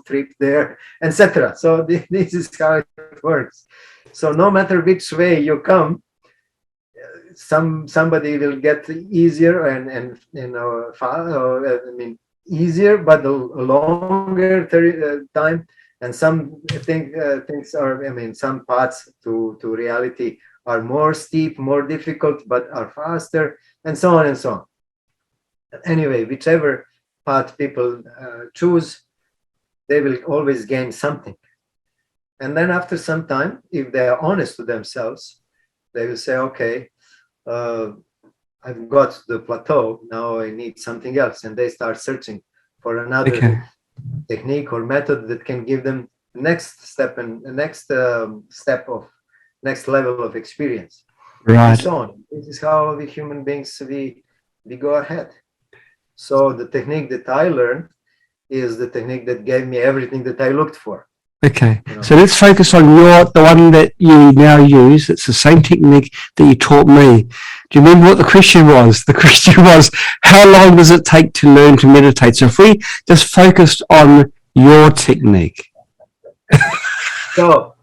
trip there, etc. So this is how it works. So no matter which way you come, somebody will get easier and easier, but a longer time. And some things are, some paths to reality are more steep, more difficult, but are faster, and so on and so on. Anyway, whichever path people choose, they will always gain something. And then after some time, if they are honest to themselves, they will say, okay, I've got the plateau, now I need something else. And they start searching for another technique or method that can give them the next step and the next next level of experience. Right. And so on. This is how we human beings, we go ahead. So the technique that I learned is the technique that gave me everything that I looked for. Okay, so let's focus on the one that you now use. It's the same technique that you taught me. Do you remember what the question was? The question was, how long does it take to learn to meditate? So if we just focused on your technique. So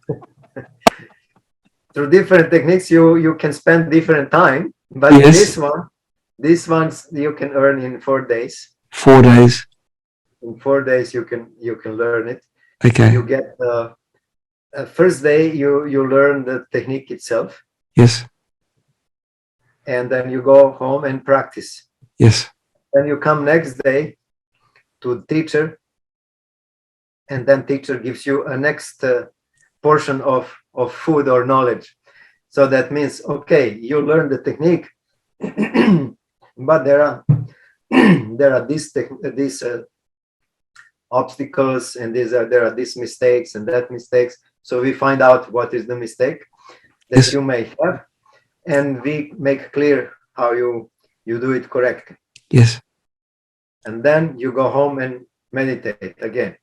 through different techniques, you can spend different time, but this one you can earn in 4 days. 4 days. In 4 days you can learn it. Okay. You get first day you learn the technique itself. Yes. And then you go home and practice. Yes. Then you come next day to the teacher, and then teacher gives you a next portion of food or knowledge. So that means, okay, you learn the technique, but there are these obstacles, and there are these mistakes and that mistakes. So we find out what is the mistake that you may have, and we make clear how you do it correctly. Yes. And then you go home and meditate again.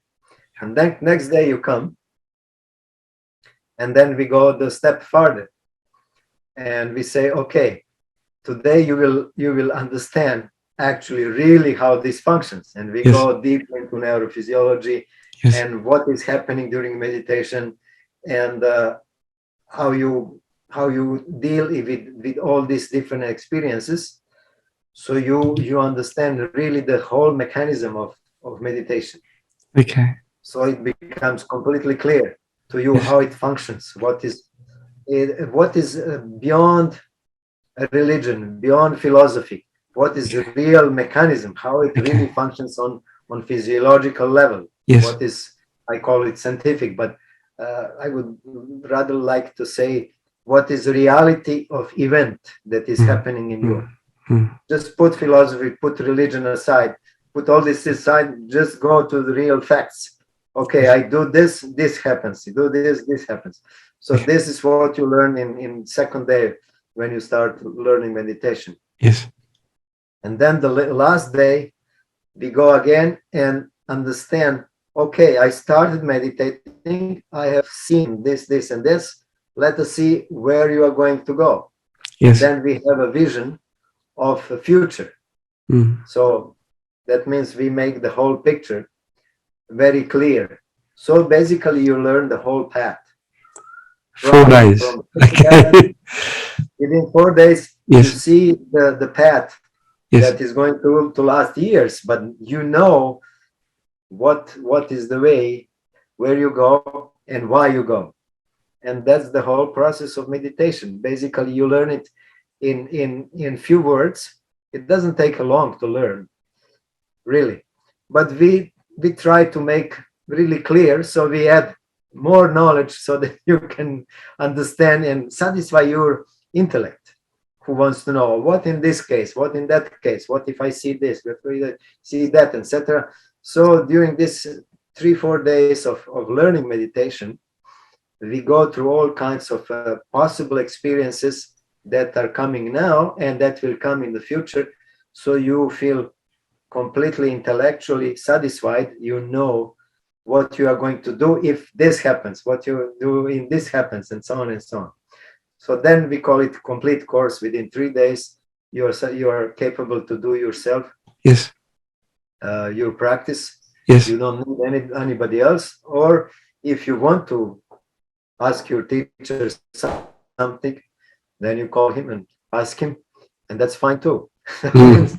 And then next day you come, and then we go the step further, and we say, okay, today you will understand actually really how this functions, and we go deeper into neurophysiology and what is happening during meditation, and how you deal with all these different experiences, so you understand really the whole mechanism of meditation. Okay. So it becomes completely clear to you how it functions, what is beyond religion, beyond philosophy, what is the real mechanism, how it really functions on physiological level. What is, I call it scientific, but I would rather like to say what is the reality of event that is happening in you. Just put philosophy, put religion aside, put all this aside, just go to the real facts. Okay, I do this, this happens. You do this, this happens. So this is what you learn in second day when you start learning meditation. Yes. And then the last day, we go again and understand, okay, I started meditating, I have seen this, this, and this. Let us see where you are going to go. Yes. And then we have a vision of the future. So that means we make the whole picture very clear. So basically, you learn the whole path 4 days. from Okay. within 4 days. You Yes. see the path Yes. that is going to last years, but you know what is the way, where you go, and why you go. And that's the whole process of meditation. Basically, you learn it in few words. It doesn't take a long to learn, really, but we try to make really clear, so we add more knowledge so that you can understand and satisfy your intellect, who wants to know what in this case, what in that case, what if I see this, what if I see that, etc. So during this 3-4 days of learning meditation, we go through all kinds of possible experiences that are coming now and that will come in the future. So you feel completely intellectually satisfied. You know what you are going to do if this happens, what you do in this happens, and so on and so on. So then we call it complete course. Within 3 days, you are capable to do yourself. Yes. Your practice. Yes. You don't need anybody else. Or if you want to ask your teacher something, then you call him and ask him, and that's fine too.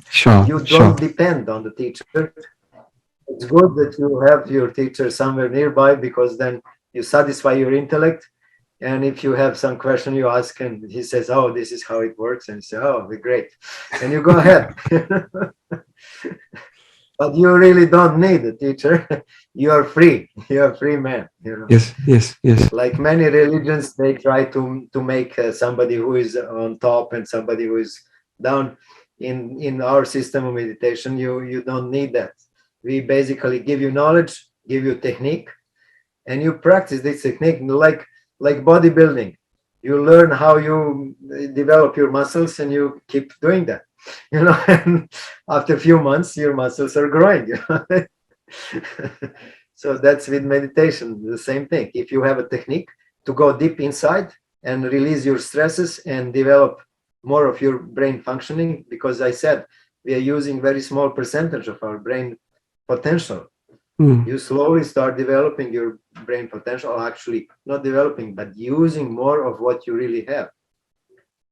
Sure. You Sure. don't depend on the teacher. It's good that you have your teacher somewhere nearby, because then you satisfy your intellect. And if you have some question, you ask, and he says, "Oh, this is how it works," and you say, "Oh, great," and you go ahead. But you really don't need a teacher. You are free. You are a free man. You know. Yes. Yes. Yes. Like many religions, they try to make somebody who is on top and somebody who is down. In our system of meditation, you don't need that. We basically give you knowledge, give you technique, and you practice this technique like bodybuilding. You learn how you develop your muscles, and you keep doing that. You know, and after a few months, your muscles are growing. You know? So that's with meditation, the same thing. If you have a technique to go deep inside and release your stresses and develop more of your brain functioning, because I said we are using very small percentage of our brain potential. You slowly start developing your brain potential, actually not developing, but using more of what you really have.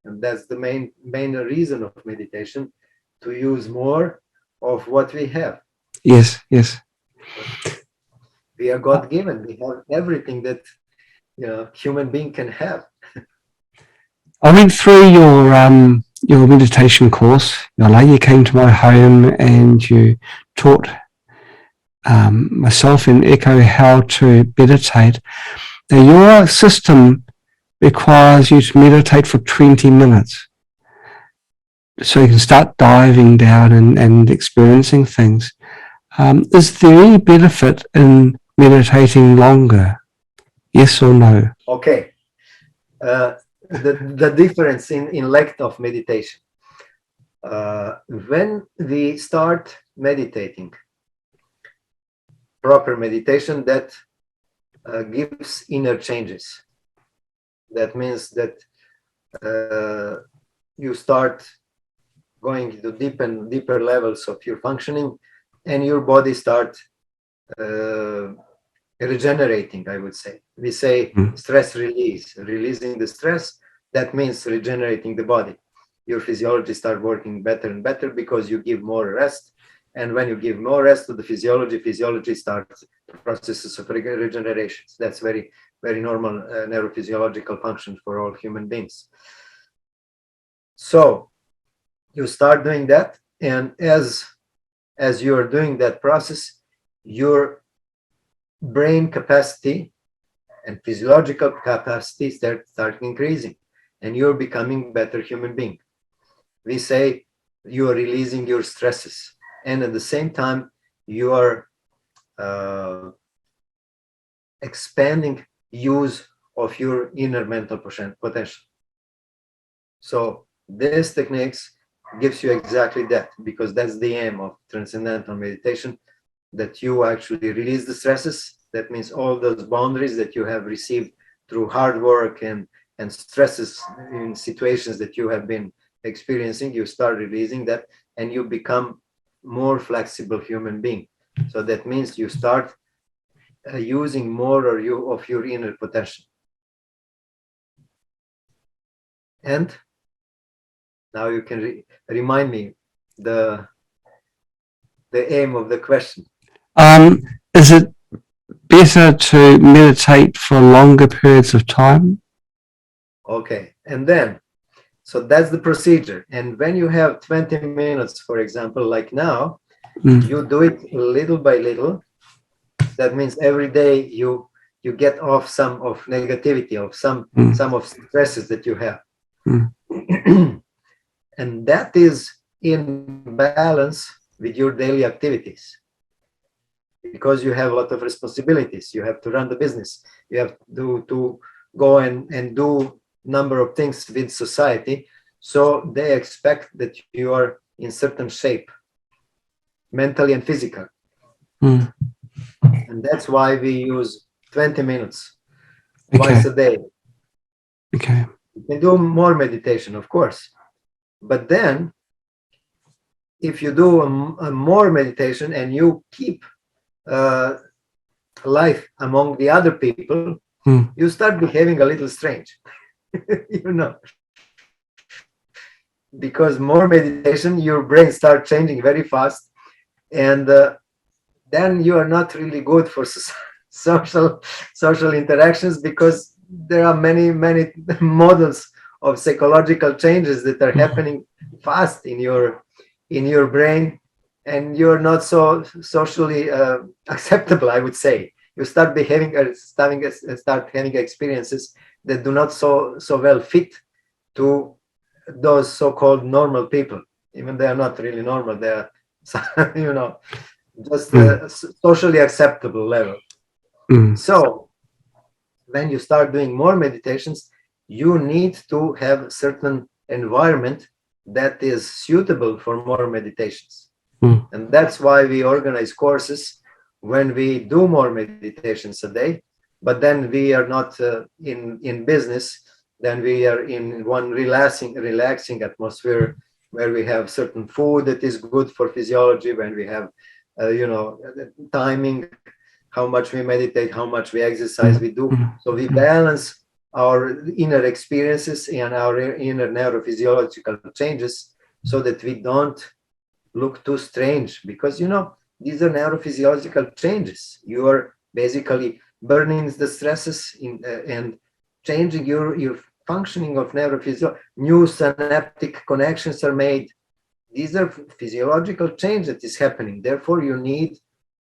And that's the main reason of meditation, to use more of what we have. Yes. Yes. We are God given. We have everything that human being can have. I went through your meditation course. Yole, you came to my home and you taught myself and Echo how to meditate. Now, your system requires you to meditate for 20 minutes. So you can start diving down and experiencing things. Is there any benefit in meditating longer? Yes or no? Okay. The difference in length of meditation. When we start meditating, proper meditation, that gives inner changes. That means that you start going to deeper and deeper levels of your functioning, and your body start regenerating, I would say. We say stress release, releasing the stress. That means regenerating the body. Your physiology start working better and better because you give more rest. And when you give more rest to the physiology starts processes of regeneration. That's very, very normal neurophysiological function for all human beings. So you start doing that, and as you're doing that process, your brain capacity and physiological capacity start increasing, and you're becoming better human being. We say you are releasing your stresses, and at the same time you are expanding use of your inner mental potential. So this techniques gives you exactly that, because that's the aim of transcendental meditation, that you actually release the stresses. That means all those boundaries that you have received through hard work and stresses in situations that you have been experiencing, you start releasing that, and you become more flexible human being. So that means you start using more of your inner potential. And now you can remind me the aim of the question. Is it better to meditate for longer periods of time? Okay, and then, so that's the procedure. And when you have 20 minutes, for example, like now, you do it little by little. That means every day you get off some of negativity, of some of stresses that you have. And that is in balance with your daily activities, because you have a lot of responsibilities. You have to run the business, you have to go and do number of things with society, so they expect that you are in certain shape, mentally and physical. And that's why we use 20 minutes twice a day. Okay. You can do more meditation, of course, but then if you do a more meditation and you keep life among the other people, you start behaving a little strange. You know, because more meditation, your brain starts changing very fast, and then you are not really good for social interactions, because there are many models of psychological changes that are happening fast in your brain, and you're not so socially acceptable, I would say. You start behaving start having experiences that do not so well fit to those so-called normal people. Even they are not really normal, they are you know, just a socially acceptable level. So when you start doing more meditations, you need to have certain environment that is suitable for more meditations. And that's why we organize courses when we do more meditations a day, but then we are not in business. Then we are in one relaxing atmosphere, where we have certain food that is good for physiology, when we have timing, how much we meditate, how much we exercise we do. So we balance our inner experiences and our inner neurophysiological changes, so that we don't look too strange, because these are neurophysiological changes. You are basically burning the stresses and changing your functioning of neurophysiology. New synaptic connections are made. These are physiological change that is happening. Therefore, you need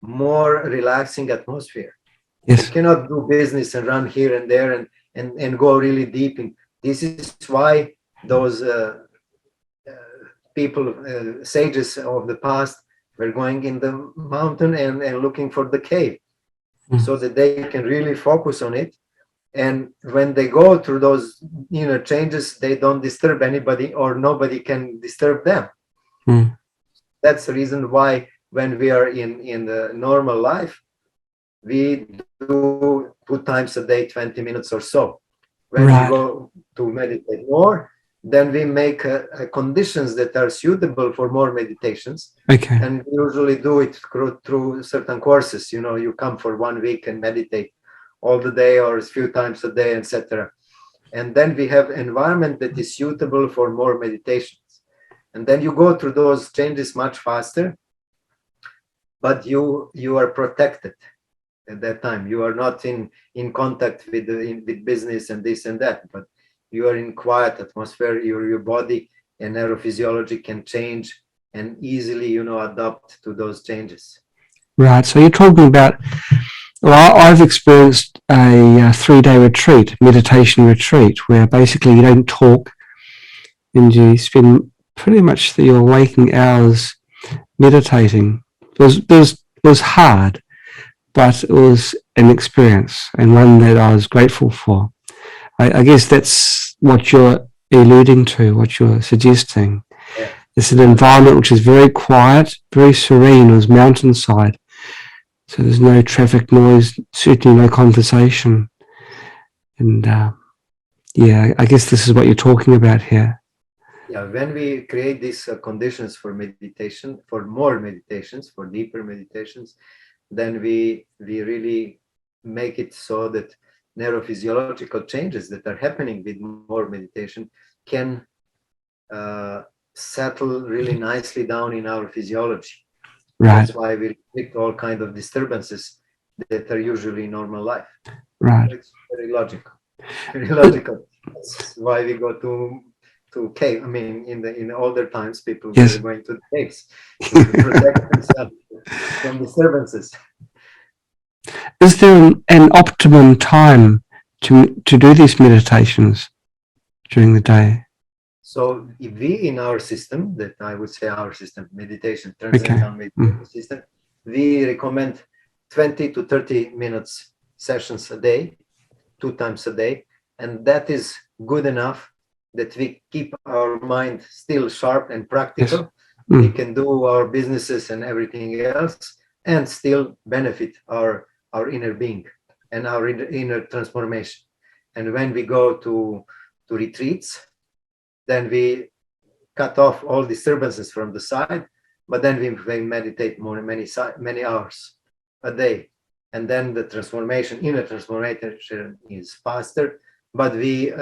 more relaxing atmosphere. Yes. You cannot do business and run here and there and go really deep in. This is why those people, sages of the past, were going in the mountain and looking for the cave, so that they can really focus on it. And when they go through those inner changes, they don't disturb anybody, or nobody can disturb them. That's the reason why when we are in the normal life, we do 2 times a day, 20 minutes or so. When we go to meditate more, then we make conditions that are suitable for more meditations. Okay. And we usually do it through certain courses. You come for 1 week and meditate all the day or a few times a day, etc. And then we have environment that is suitable for more meditations. And then you go through those changes much faster, but you are protected at that time. You are not in contact with business and this and that, but you are in quiet atmosphere. Your body and neurophysiology can change and easily adapt to those changes. Right. So you're talking about, well, I've experienced a 3-day retreat, meditation retreat, where basically you don't talk and you spend pretty much your waking hours meditating. It was hard, but it was an experience, and one that I was grateful for. I guess that's what you're alluding to, what you're suggesting. Yeah. It's an environment which is very quiet, very serene. It was mountainside, so there's no traffic noise, certainly no conversation. And I guess this is what you're talking about here. Yeah, when we create these conditions for meditation, for more meditations, for deeper meditations, then we really make it so that neurophysiological changes that are happening with more meditation can settle really nicely down in our physiology. Right. That's why we restrict all kinds of disturbances that are usually in normal life. Right. It's very logical. Very logical. That's why we go to cave. I mean, in older times, people Yes. were going to the caves to protect themselves from disturbances. Is there an optimum time to do these meditations during the day? So if we in our system, that I would say our system, meditation, transcendental meditation system, we recommend 20 to 30 minutes sessions a day, 2 times a day. And that is good enough that we keep our mind still sharp and practical. Yes. We can do our businesses and everything else and still benefit our inner being and our inner transformation. And when we go to retreats, then we cut off all disturbances from the side, but then we meditate many hours a day. And then the inner transformation is faster, but we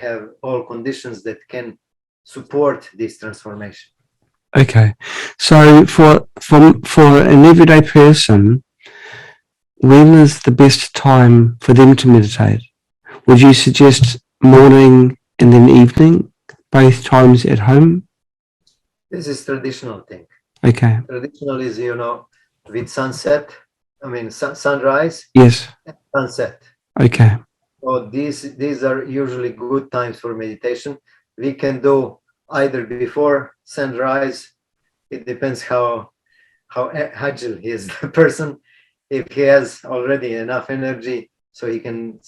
have all conditions that can support this transformation. Okay. So for an everyday person, when is the best time for them to meditate? Would you suggest morning and then evening, both times at home? This is traditional thing. Okay. Traditional is, with sunset, sunrise. Yes. And sunset. Okay. So these are usually good times for meditation. We can do either before sunrise. It depends how agile is the person. If he has already enough energy, so he can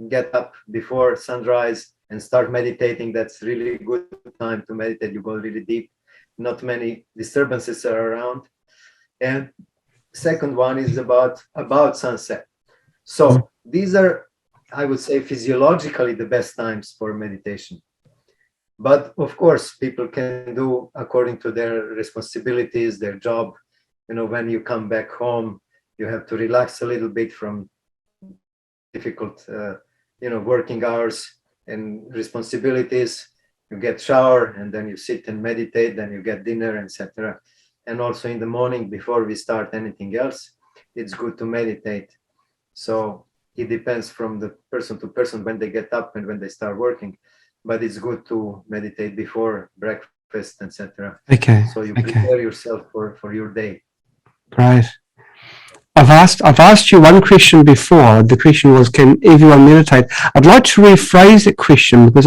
get up before sunrise and start meditating, that's really good time to meditate. You go really deep. Not many disturbances are around. And second one is about sunset. So these are, I would say, physiologically the best times for meditation. But of course, people can do according to their responsibilities, their job. When you come back home, you have to relax a little bit from difficult, working hours and responsibilities. You get shower and then you sit and meditate, then you get dinner, etc. And also in the morning, before we start anything else, it's good to meditate. So it depends from the person to person when they get up and when they start working, but it's good to meditate before breakfast, etc. Okay. So you prepare yourself for your day. Great. I've asked you one question before. The question was, can everyone meditate? I'd like to rephrase that question because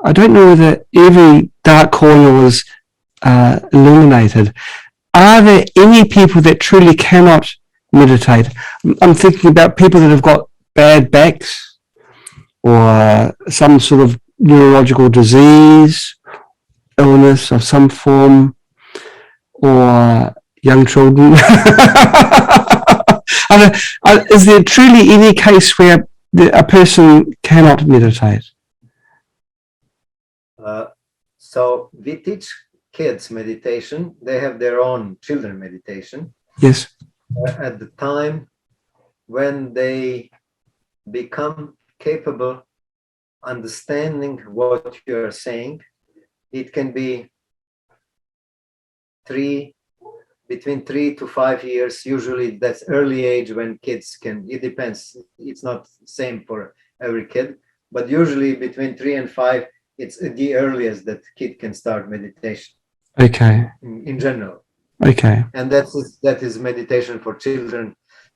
I don't know whether every dark corner was illuminated. Are there any people that truly cannot meditate? I'm thinking about people that have got bad backs or some sort of neurological disease, illness of some form, or young children. Is there truly any case where a person cannot meditate? So we teach kids meditation. They have their own children meditation. Yes. At the time when they become capable understanding what you are saying, it can be between 3 to 5 years. Usually that's early age when kids can, it depends. It's not the same for every kid, but usually between 3 and 5, it's the earliest that kid can start meditation. Okay. In general. Okay. And that is meditation for children.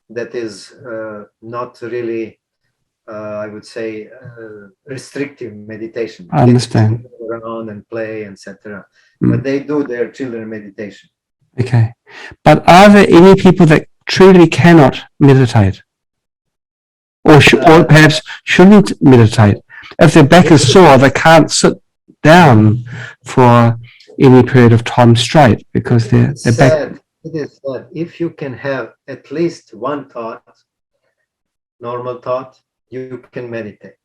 That is not really, I would say, restrictive meditation. I understand. Kids can go around and play, etc. But they do their children meditation. Okay. But are there any people that truly cannot meditate? Or perhaps shouldn't meditate? If their back is sore, they can't sit down for any period of time straight because their back... It is sad. If you can have at least one thought, normal thought, you can meditate.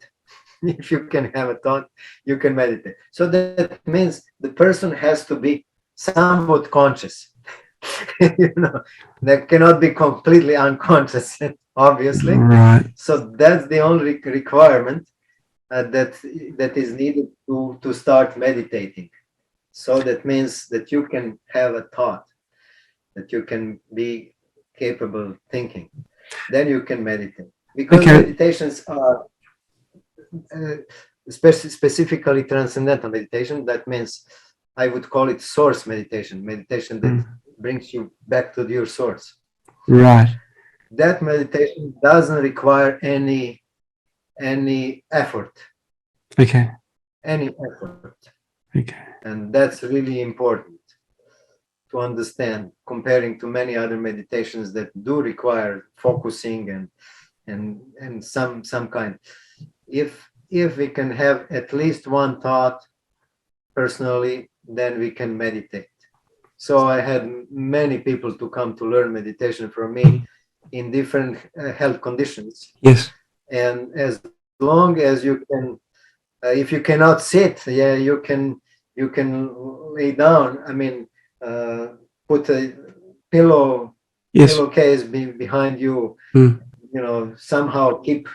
If you can have a thought, you can meditate. So that means the person has to be somewhat conscious. They cannot be completely unconscious obviously. Right. So that's the only requirement that is needed to start meditating. So that means that you can have a thought, that you can be capable of thinking. Then you can meditate. Because Okay. meditations are specifically transcendental meditation. That means I would call it source meditation, meditation that brings you back to your source. Right. That meditation doesn't require any effort, Okay. any effort. Okay. And that's really important to understand, comparing to many other meditations that do require focusing and some kind. If we can have at least one thought personally, then we can meditate. So I had many people to come to learn meditation from me in different health conditions. Yes. And as long as you can, if you cannot sit, yeah, you can lay down. I mean, put a Yes. pillowcase behind you. Mm. You know, somehow keep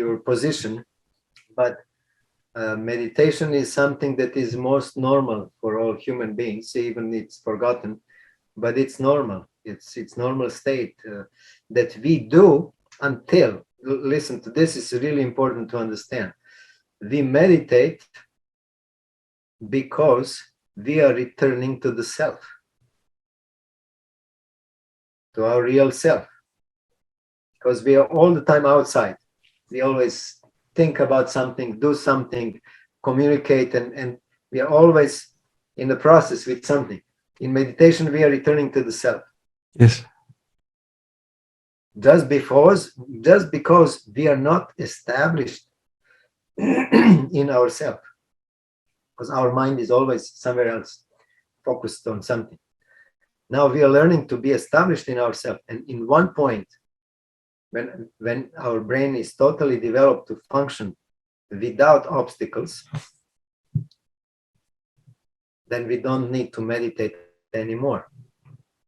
your position. But meditation is something that is most normal for all human beings, even it's forgotten, but it's normal. It's normal state that we do until, listen to this, is really important to understand. We meditate because we are returning to the self, to our real self, because we are all the time outside. We always think about something, do something, communicate, and we are always in the process with something. In meditation, we are returning to the self. Yes. Just because we are not established in ourself, because our mind is always somewhere else, focused on something. Now we are learning to be established in ourselves, and in one point, when our brain is totally developed to function without obstacles, then we don't need to meditate anymore.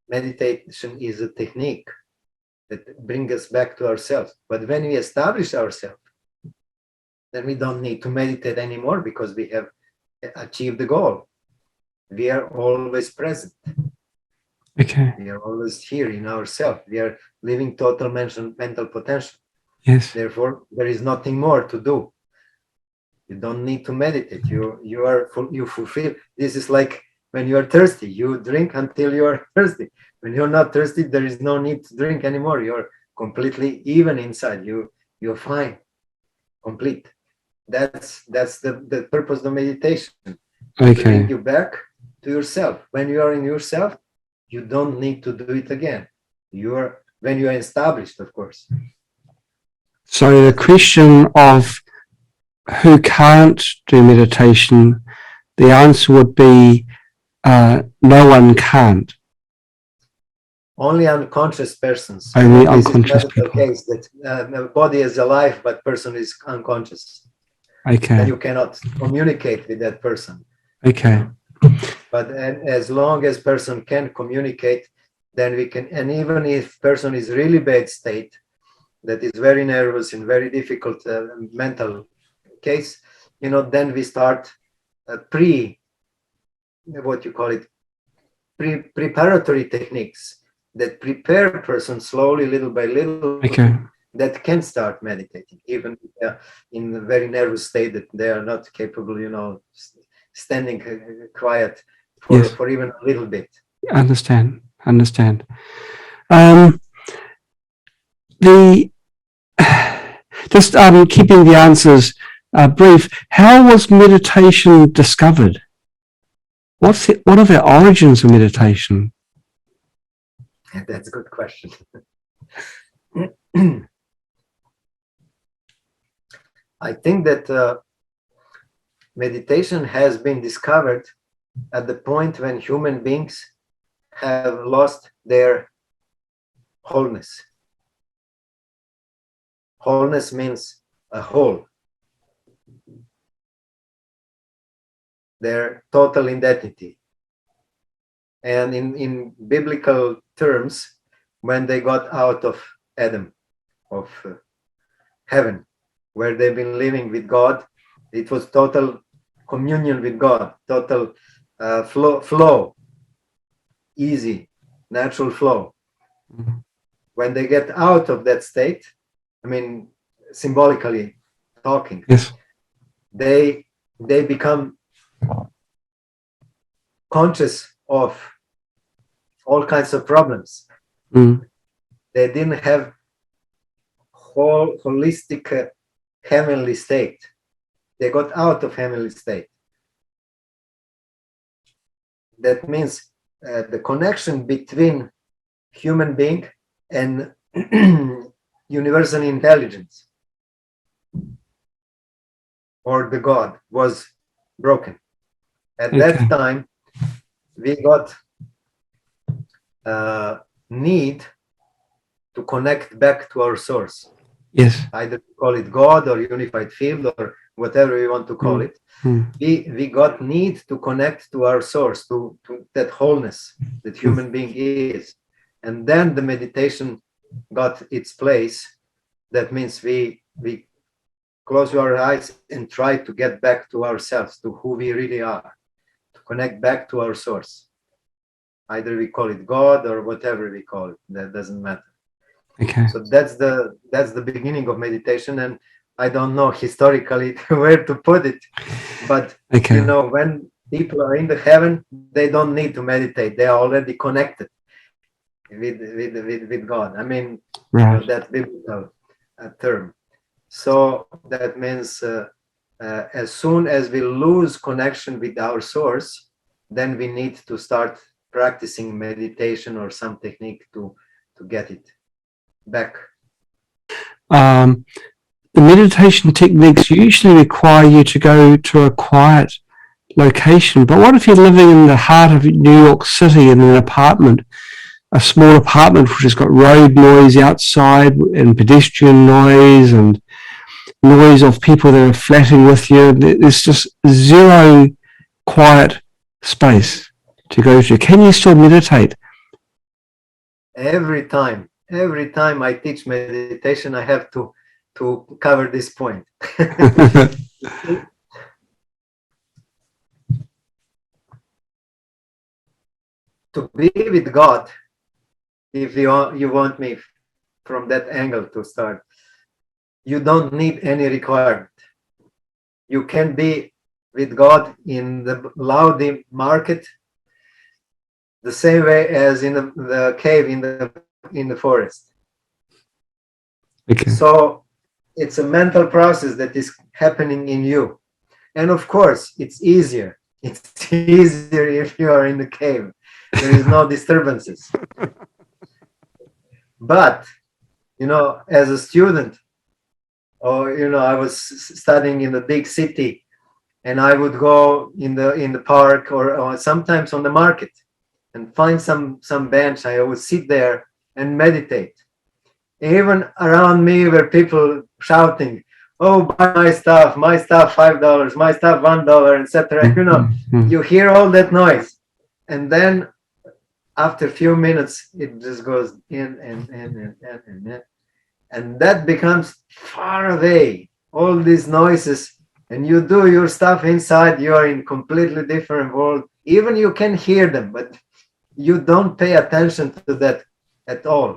Meditation is a technique that brings us back to ourselves. But when we establish ourselves, then we don't need to meditate anymore because we have achieved the goal. We are always present. Okay. We are always here in ourselves. We are living total mental potential. Yes. Therefore, there is nothing more to do. You don't need to meditate. You fulfill. This is like when you are thirsty. You drink until you are thirsty. When you're not thirsty, there is no need to drink anymore. You're completely even inside. You're fine, complete. That's the purpose of meditation. Okay. Bring you back to yourself. When you are in yourself, you don't need to do it again. When you are established, of course. So the question of who can't do meditation, the answer would be no one can't. Only unconscious persons. Only This unconscious is people. the case that the body is alive, but person is unconscious. Okay. Then you cannot communicate with that person. Okay. You know? But as long as person can communicate, then we can. And even if person is really bad state, that is very nervous and very difficult mental case, then we start preparatory techniques that prepare a person slowly, little by little, Okay. that can start meditating, even in a very nervous state that they are not capable, standing quiet for even a little bit. Understand. Just keeping the answers brief. How was meditation discovered? What are the origins of meditation? That's a good question. I think that meditation has been discovered at the point when human beings have lost their wholeness. Wholeness means a whole. Their total identity. And in biblical terms, when they got out of Adam, of heaven, where they've been living with God. It was total communion with God, total flow, easy, natural flow. Mhm. When they get out of that state, I mean, symbolically talking, Yes. they become conscious of all kinds of problems. Mm. They didn't have holistic heavenly state. They got out of heavenly state. That means the connection between human being and universal intelligence or the God was broken. At Okay. that time, we got need to connect back to our source. Yes. Either call it God or unified field or whatever we want to call Mm. it. Mm. We got need to connect to our source, to that wholeness that human being is. And then the meditation got its place. That means we close our eyes and try to get back to ourselves, to who we really are, to connect back to our source. Either we call it God or whatever we call it, that doesn't matter. Okay. So that's the beginning of meditation, and I don't know historically where to put it, but Okay. you know, when people are in the heaven, they don't need to meditate; they are already connected with God. I mean, you know, Right. that biblical term. So that means as soon as we lose connection with our source, then we need to start practicing meditation or some technique to get it back. Um, the meditation techniques usually require you to go to a quiet location. But what if you're living in the heart of New York City in an apartment, a small apartment which has got road noise outside and pedestrian noise and noise of people that are flatting with you? There's just zero quiet space to go to. Can you still meditate? Every time I teach meditation, I have to cover this point. To be with God, if you want me from that angle to start, you don't need any requirement. You can be with God in the Laudi market the same way as in the cave in the forest. Okay. So it's a mental process that is happening in you. And of course, it's easier. It's easier if you are in the cave. There is no disturbances. But, you know, as a student, or, you know, I was studying in the big city, and I would go in the park or sometimes on the market and find some bench. I would sit there and meditate. Even around me were people shouting, "Oh, buy my stuff $5, my stuff $1," etc. You know, you hear all that noise, and then after a few minutes, it just goes in and that becomes far away. All these noises, and you do your stuff inside. You are in completely different world. Even you can hear them, but you don't pay attention to that at all.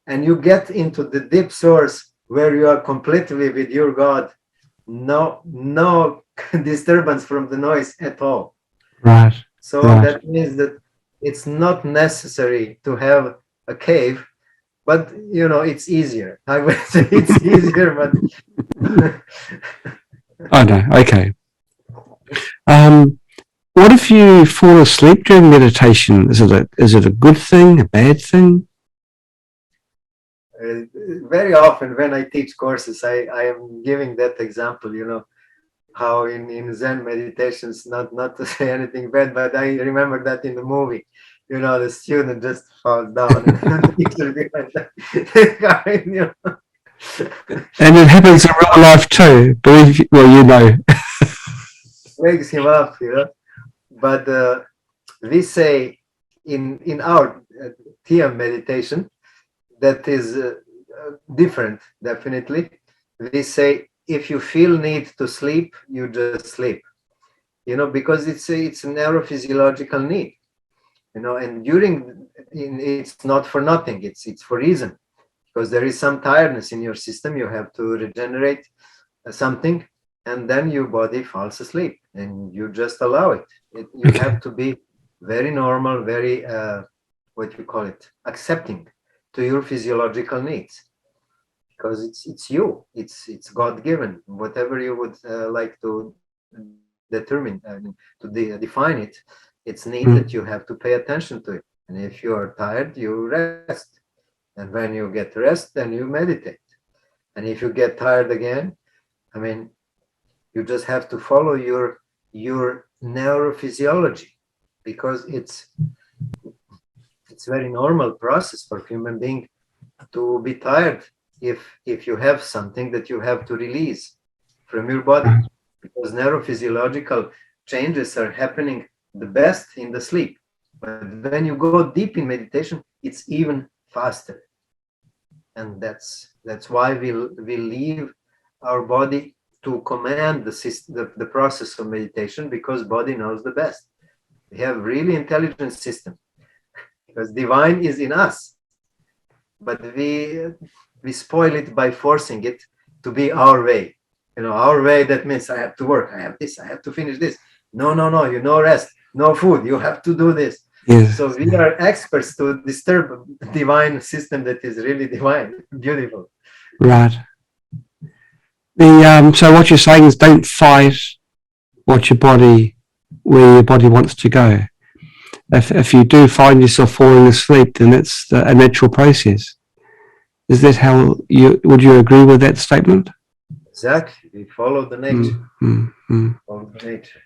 And you get into the deep source where you are completely with your God. No disturbance from the noise at all. Right. So Right. that means that it's not necessary to have a cave, but you know, it's easier. I would say it's easier, but Oh no. Okay. What if you fall asleep during meditation? Is it a good thing, a bad thing? very often when I teach courses, I am giving that example, you know, how in Zen meditations, not to say anything bad, but I remember that in the movie, you know, the student just falls down and the teacher behind that, you know. And it happens in real life too. Well, you know. Wakes him up, you know. But we say in our TM meditation, that is different, definitely. We say if you feel need to sleep, you just sleep. Because it's a neurophysiological need. And it's not for nothing. It's for reason, because there is some tiredness in your system. You have to regenerate something, and then your body falls asleep, and you just allow it. You Okay. have to be very normal, very what you call it, accepting to your physiological needs, because it's you, it's God given. Whatever you would like to determine, define it, it's need that Mm. you have to pay attention to it. And if you are tired, you rest. And when you get rest, then you meditate. And if you get tired again, I mean, you just have to follow your neurophysiology, because it's very normal process for human being to be tired if you have something that you have to release from your body, Right. because neurophysiological changes are happening the best in the sleep. But when you go deep in meditation, it's even faster. And that's why we leave our body to command the process of meditation, because body knows the best. We have really intelligent system, because divine is in us, but we spoil it by forcing it to be our way. Our way, that means I have to work, I have this, I have to finish this. No, no, no, rest, no food, you have to do this. Yes. So we are experts to disturb divine system that is really divine, beautiful. Right. So what you're saying is don't fight what your body, where your body wants to go. If you do find yourself falling asleep, then it's a natural process. Is that how would you agree with that statement? Exactly, we follow the nature. Mm, mm, mm. Follow the nature.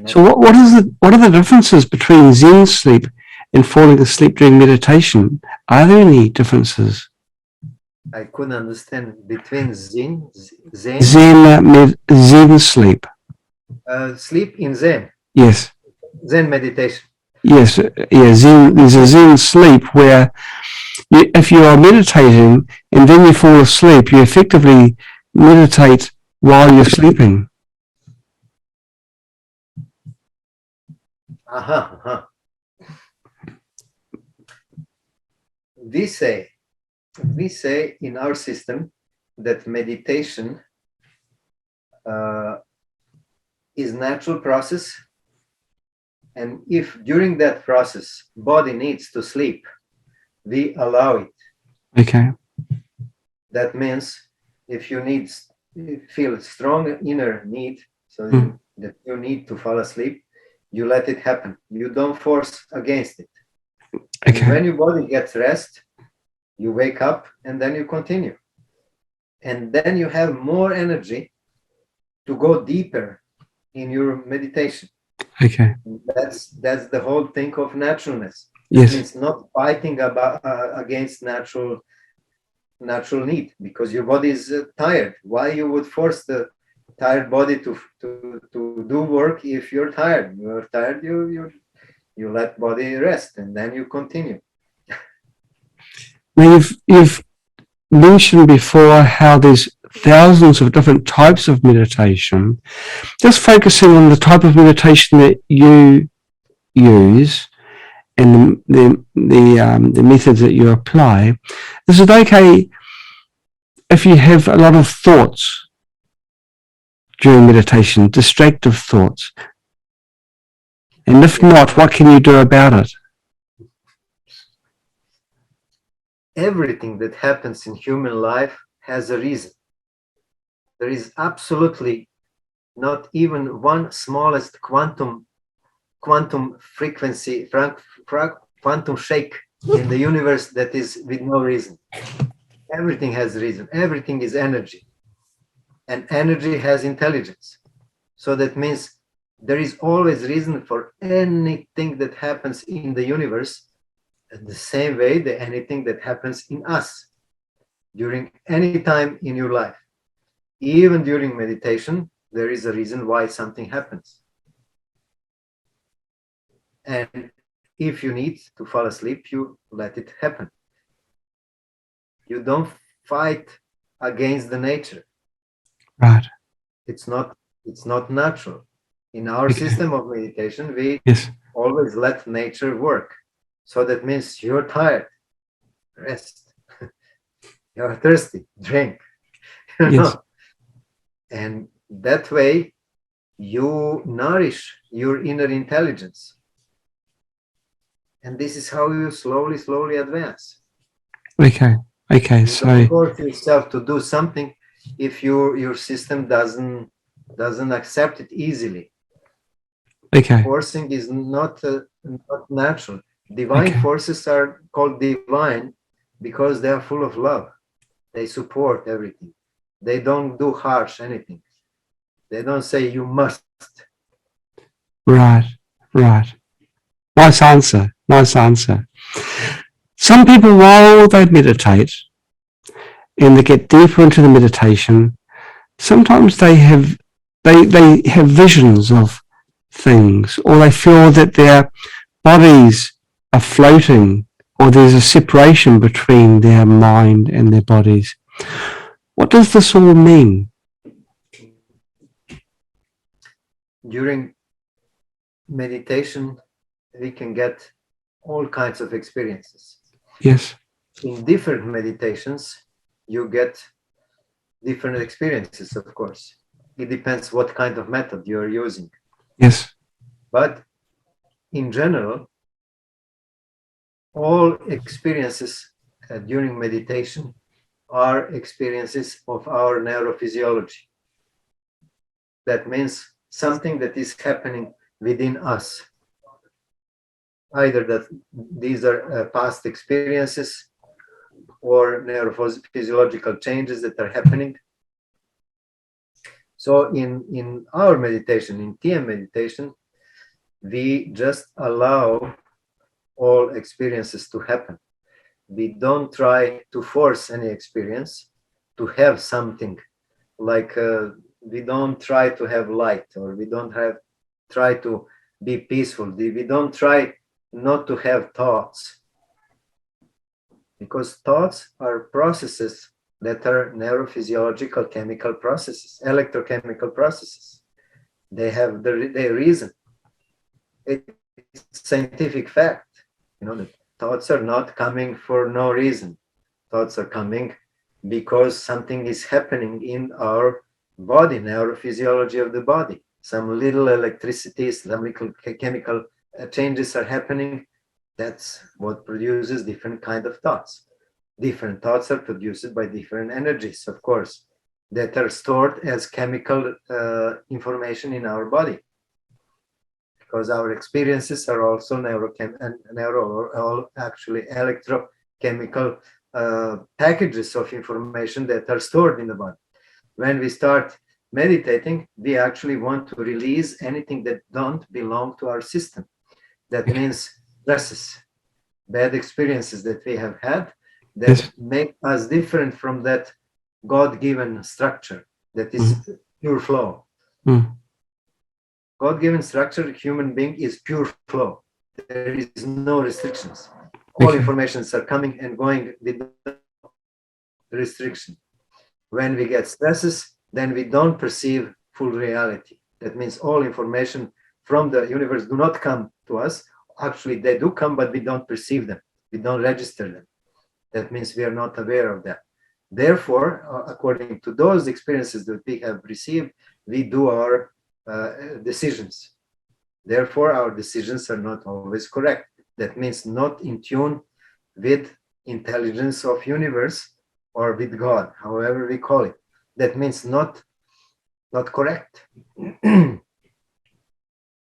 So what are the differences between Zen sleep and falling asleep during meditation? Are there any differences? I couldn't understand between Zen sleep. sleep in Zen, Yes. Zen meditation. Yes. Yeah. Zen. There's a Zen sleep where if you are meditating and then you fall asleep, you effectively meditate while you're sleeping. Aha, aha. We say, in our system that meditation uh, is natural process, and if during that process body needs to sleep, we allow it. Okay. That means if you feel strong inner need, so Mm. that you need to fall asleep, you let it happen. You don't force against it. And Okay. when your body gets rest, you wake up and then you continue. And then you have more energy to go deeper in your meditation. Okay. That's the whole thing of naturalness. That Yes. means not fighting against natural need, because your body is tired. Why you would force the tired body to do work if you're tired? You're tired, you let body rest and then you continue. Now you've mentioned before how there's thousands of different types of meditation. Just focusing on the type of meditation that you use and the methods that you apply. Is it okay if you have a lot of thoughts during meditation, distractive thoughts? And if Yeah. not, what can you do about it? Everything that happens in human life has a reason. There is absolutely not even one smallest quantum frequency, quantum shake in the universe that is with no reason. Everything has reason. Everything is energy, and energy has intelligence. So that means there is always reason for anything that happens in the universe, the same way that anything that happens in us during any time in your life. Even during meditation, there is a reason why something happens. And if you need to fall asleep, you let it happen. You don't fight against the nature. Right. It's not natural. In our Okay. system of meditation, we Yes. always let nature work. So that means you're tired, rest. You're thirsty, drink. You Yes. know? And that way you nourish your inner intelligence. And this is how you slowly advance. Okay. Okay. You don't So, force yourself to do something if your system doesn't accept it easily. okay. Forcing is not natural. Divine Okay. forces are called divine because they are full of love. They support everything. They don't do harsh anything. They don't say you must. Right. Right. Nice answer. Nice answer. Some people, while they meditate and they get deeper into the meditation, sometimes they have visions of things, or they feel that their bodies are floating, or there's a separation between their mind and their bodies. What does this all mean? During meditation, we can get all kinds of experiences. Yes. In different meditations, you get different experiences, of course. It depends what kind of method you're using. Yes. But in general, all experiences during meditation are experiences of our neurophysiology. That means something that is happening within us. Either that these are past experiences or neurophysiological changes that are happening. So in our meditation, in TM meditation, we just allow all experiences to happen. We don't try to force any experience to have something, like we don't try to have light, or we don't try to be peaceful. We don't try not to have thoughts, because thoughts are processes that are neurophysiological chemical processes, electrochemical processes. They have their reason. It's scientific fact, that thoughts are not coming for no reason. Thoughts are coming because something is happening in our body, neurophysiology of the body. Some little electricity, some little chemical changes are happening. That's what produces different kind of thoughts. Different thoughts are produced by different energies, of course, that are stored as chemical information in our body. Because our experiences are also actually electrochemical packages of information that are stored in the body. When we start meditating, we actually want to release anything that don't belong to our system. That means stresses, bad experiences that we have had that Yes. make us different from that God-given structure that is pure flow. Mm. God-given structure, human being is pure flow. There is no restrictions. All Okay. informations are coming and going with no restriction. When we get stresses, then we don't perceive full reality. That means all information from the universe do not come to us. Actually, they do come, but we don't perceive them. We don't register them. That means we are not aware of that. Therefore, according to those experiences that we have received, we do our decisions. Therefore, our decisions are not always correct. That means not in tune with intelligence of universe or with God, however we call it. That means not correct.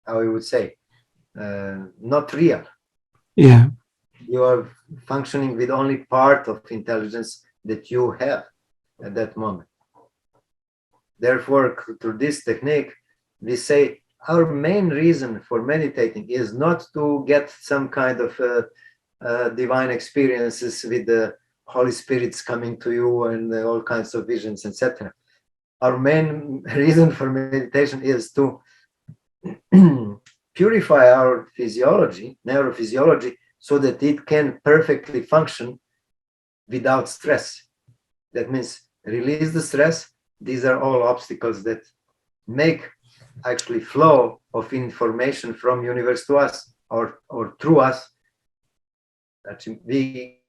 How we would say, not real. Yeah. You are functioning with only part of intelligence that you have at that moment. Therefore, through this technique, we say our main reason for meditating is not to get some kind of divine experiences with the Holy Spirits coming to you and all kinds of visions, etc. Our main reason for meditation is to purify our physiology, neurophysiology, so that it can perfectly function without stress. That means release the stress. These are all obstacles that make actually flow of information from universe to us or through us. Actually,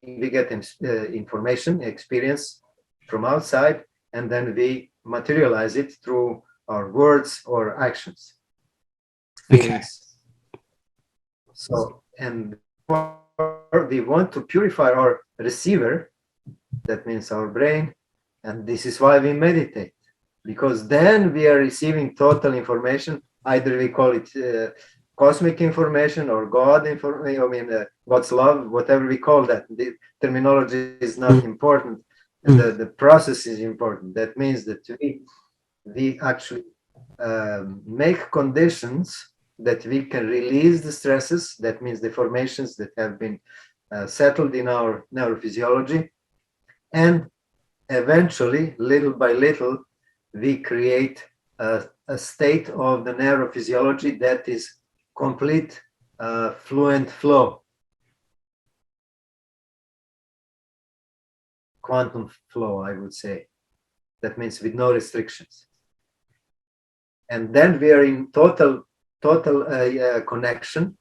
we get information, experience from outside, and then we materialize it through our words or actions, feelings. Okay. So, and we want to purify our receiver, that means our brain, and this is why we meditate, because then we are receiving total information. Either we call it cosmic information or God information, I mean, God's love, whatever we call that. The terminology is not important. The process is important. That means that we actually make conditions that we can release the stresses, that means the formations that have been settled in our neurophysiology, and eventually, little by little, we create a state of the neurophysiology that is complete fluent flow, quantum flow, I would say. That means with no restrictions. And then we are in total connection,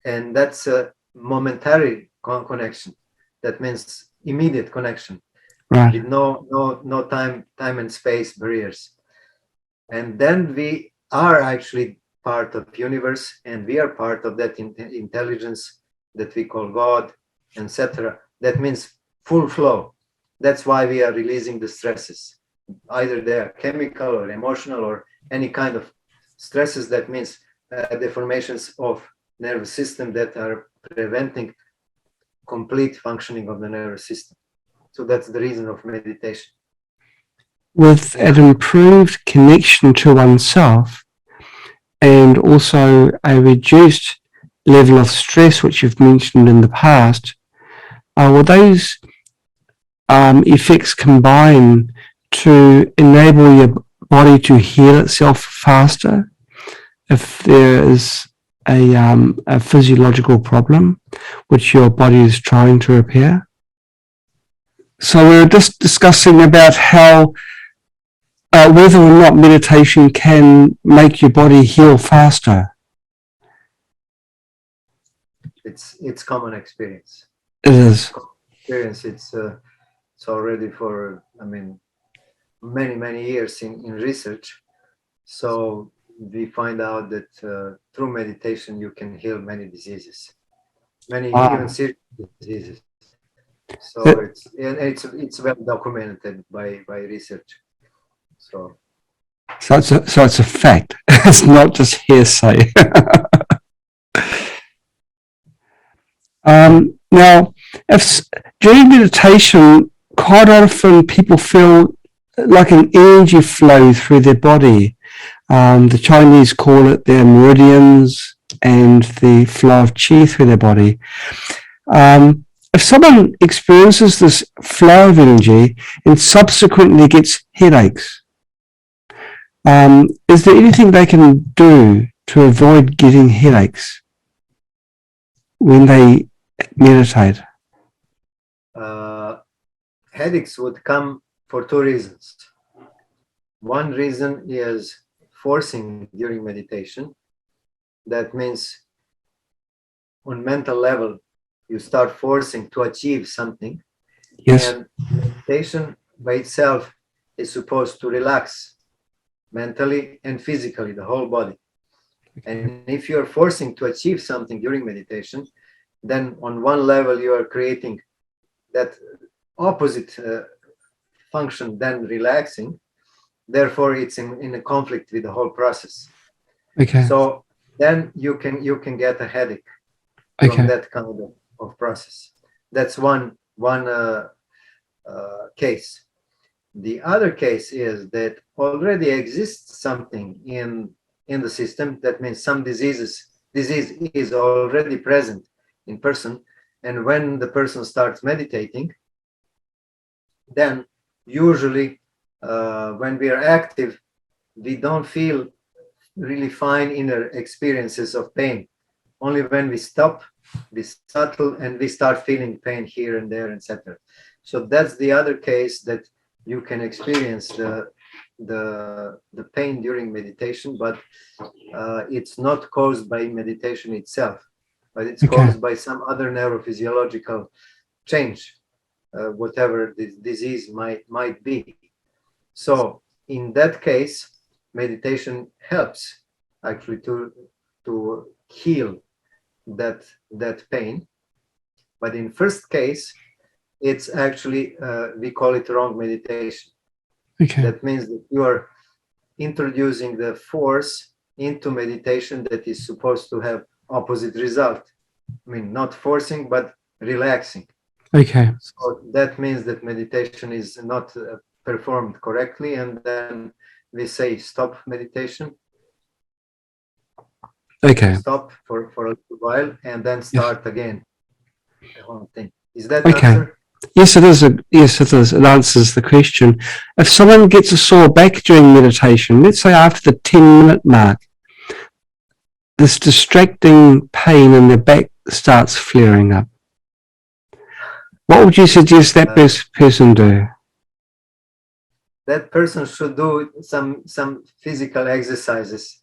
and that's a momentary connection. That means immediate connection, right, with no time and space barriers. And then we are actually part of universe, and we are part of that intelligence that we call God, etc. That means full flow. That's why we are releasing the stresses, either they are chemical or emotional or any kind of stresses. That means deformations of nervous system that are preventing complete functioning of the nervous system. So that's the reason of meditation. With an improved connection to oneself and also a reduced level of stress, which you've mentioned in the past, will those effects combine to enable your body to heal itself faster if there is a physiological problem which your body is trying to repair? So we were just discussing about how whether or not meditation can make your body heal faster. It's common experience. It is. Experience. It's already for, I mean, many years in research. So we find out that through meditation you can heal many diseases, even serious diseases. So it's well documented by research. So it's a fact. It's not just hearsay. Now, if during meditation, quite often people feel like an energy flow through their body. The Chinese call it their meridians and the flow of qi through their body. If someone experiences this flow of energy and subsequently gets headaches, is there anything they can do to avoid getting headaches when they meditate? Headaches would come for two reasons. One reason is forcing during meditation. That means on mental level, you start forcing to achieve something. Yes. And meditation by itself is supposed to relax mentally and physically, the whole body. And if you're forcing to achieve something during meditation, then on one level you are creating that opposite function, then relaxing. Therefore, it's in a conflict with the whole process. Okay. So then you can get a headache from that kind of process. That's one case. The other case is that already exists something in the system. That means some disease is already present in person, and when the person starts meditating, then usually when we are active, we don't feel really fine inner experiences of pain. Only when we stop be subtle, and we start feeling pain here and there, etc. So that's the other case, that you can experience the pain during meditation, but it's not caused by meditation itself, but it's Okay. caused by some other neurophysiological change, whatever this disease might be. So in that case, meditation helps actually to heal that pain. But in first case, it's actually we call it wrong meditation. Okay. That means that you are introducing the force into meditation that is supposed to have opposite result. I mean, not forcing, but relaxing. Okay. So that means that meditation is not performed correctly, and then we say stop meditation, Okay. stop for a little while, and then start again the whole thing. Is that Okay. answer? Yes, it is. Yes, it is. It answers the question. If someone gets a sore back during meditation, let's say after the 10-minute mark, this distracting pain in their back starts flaring up. What would you suggest that person do? That person should do some physical exercises.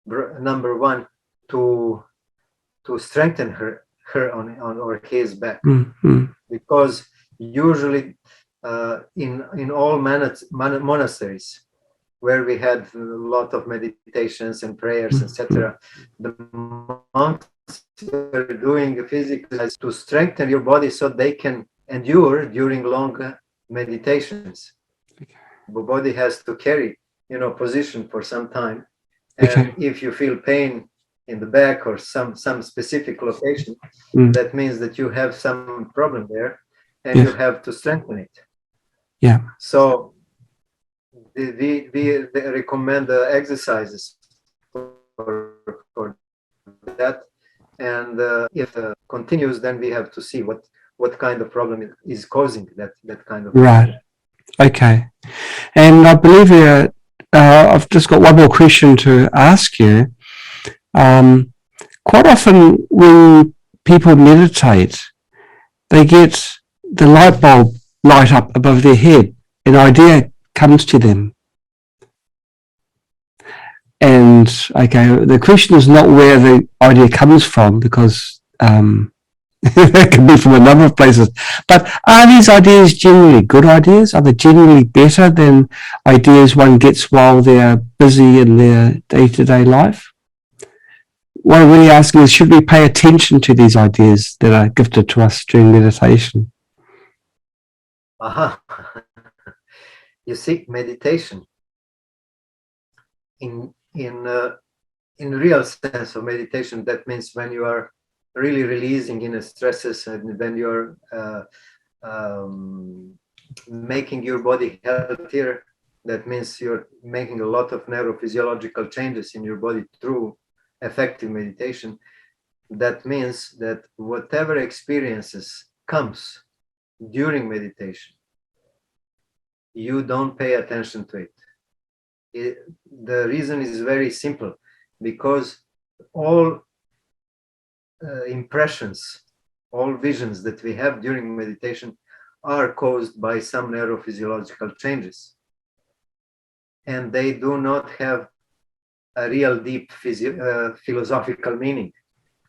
Number one, to strengthen her on or his back, Mm-hmm. because usually in all monasteries where we had a lot of meditations and prayers, etc., the monks were doing physical exercise to strengthen your body so they can endure during long meditations. The body has to carry, position for some time, and Okay. if you feel pain in the back or some specific location, that means that you have some problem there, and you have to strengthen it. Yeah. So we recommend exercises for that, and if continues, then we have to see what kind of problem is causing that kind of Right. problem. Okay. And I believe I've just got one more question to ask you. Quite often when people meditate, they get the light bulb light up above their head. An idea comes to them. And okay, the question is not where the idea comes from, because it can be from a number of places. But are these ideas generally good ideas? Are they generally better than ideas one gets while they're busy in their day-to-day life? What I'm really asking is, should we pay attention to these ideas that are gifted to us during meditation? Aha. You see, meditation in real sense of meditation, that means when you are really releasing inner stresses, and when you're making your body healthier, that means you're making a lot of neurophysiological changes in your body through effective meditation. That means that whatever experiences comes during meditation, you don't pay attention to it. The reason is very simple, because all impressions, all visions that we have during meditation are caused by some neurophysiological changes, and they do not have a real deep philosophical meaning,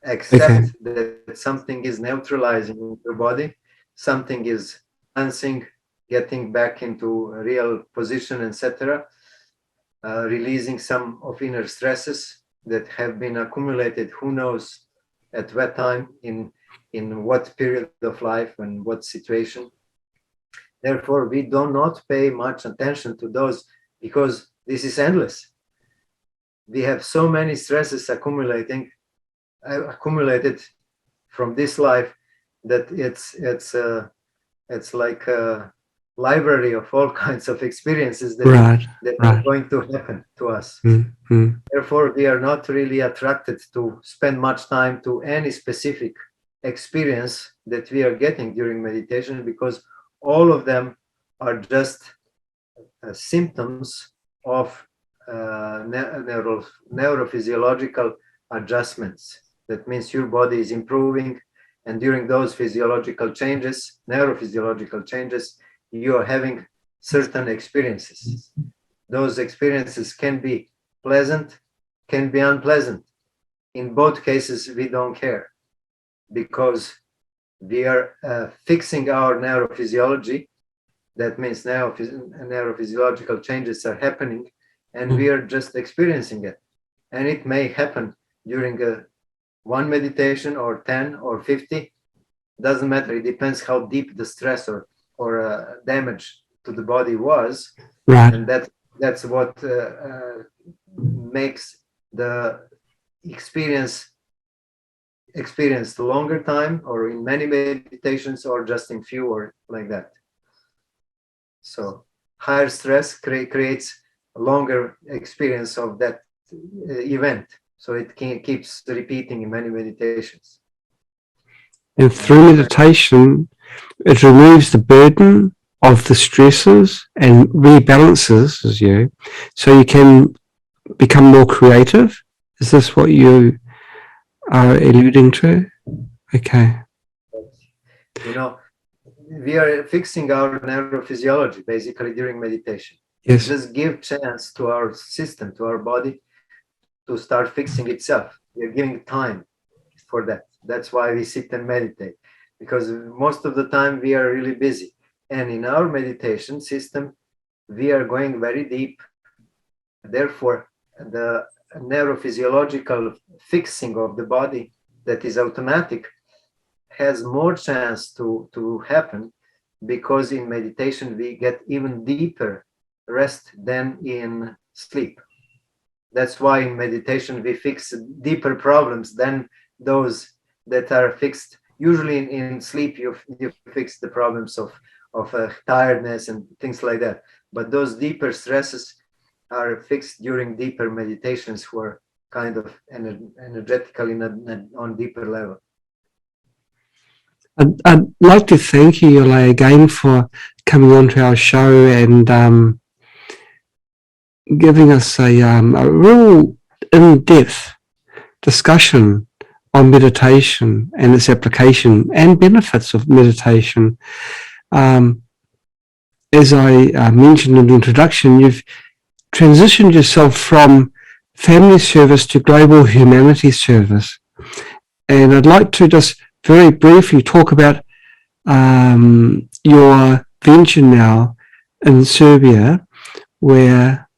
except that something is neutralizing your body, something is balancing, getting back into a real position, etc., releasing some of inner stresses that have been accumulated, who knows at what time, in what period of life and what situation. Therefore, we do not pay much attention to those, because this is endless. We have so many stresses accumulated from this life, that it's like a library of all kinds of experiences that are going to happen to us. Therefore, we are not really attracted to spend much time to any specific experience that we are getting during meditation, because all of them are just symptoms of neurophysiological adjustments. That means your body is improving, and during those physiological changes, neurophysiological changes, you are having certain experiences. Those experiences can be pleasant, can be unpleasant. In both cases, we don't care, because we are fixing our neurophysiology. That means neurophysiological changes are happening, and we are just experiencing it. And it may happen during one meditation or 10 or 50. Doesn't matter. It depends how deep the stress or damage to the body was. Right. And that's what makes the experience experienced longer time, or in many meditations, or just in few, or like that. So higher stress creates a longer experience of that event. So it keeps repeating in many meditations. And through meditation, it removes the burden of the stresses and rebalances you, so you can become more creative. Is this what you are alluding to? Okay. You know, we are fixing our neurophysiology basically during meditation. Yes. Just give chance to our system, to our body, to start fixing itself. We're giving time for that. That's why we sit and meditate, because most of the time we are really busy. And in our meditation system, we are going very deep. Therefore, the neurophysiological fixing of the body that is automatic has more chance to happen, because in meditation we get even deeper rest than in sleep. That's why in meditation we fix deeper problems than those that are fixed. Usually in sleep you fix the problems of tiredness and things like that. But those deeper stresses are fixed during deeper meditations, who are kind of energetically on deeper level. I'd like to thank you, Yole, again for coming onto our show and giving us a real in-depth discussion on meditation and its application and benefits of meditation. As I mentioned in the introduction, you've transitioned yourself from family service to global humanity service. And I'd like to just very briefly talk about your venture now in Serbia, where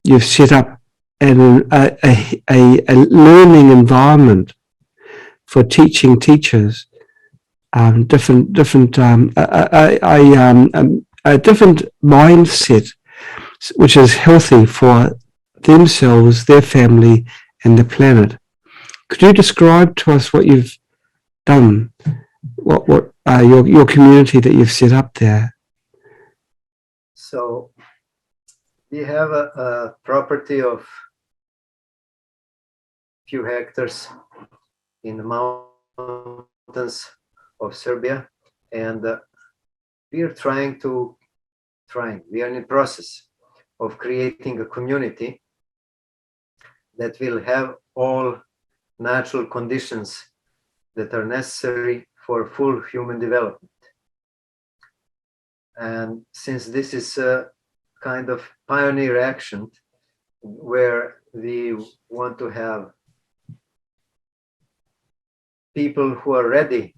you've set up a learning environment for teaching teachers, different mindset, which is healthy for themselves, their family, and the planet. Could you describe to us what you've done, what your community that you've set up there? So we have a property of few hectares in the mountains of Serbia, and we are we are in the process of creating a community that will have all natural conditions that are necessary for full human development. And since this is a kind of pioneer action where we want to have people who are ready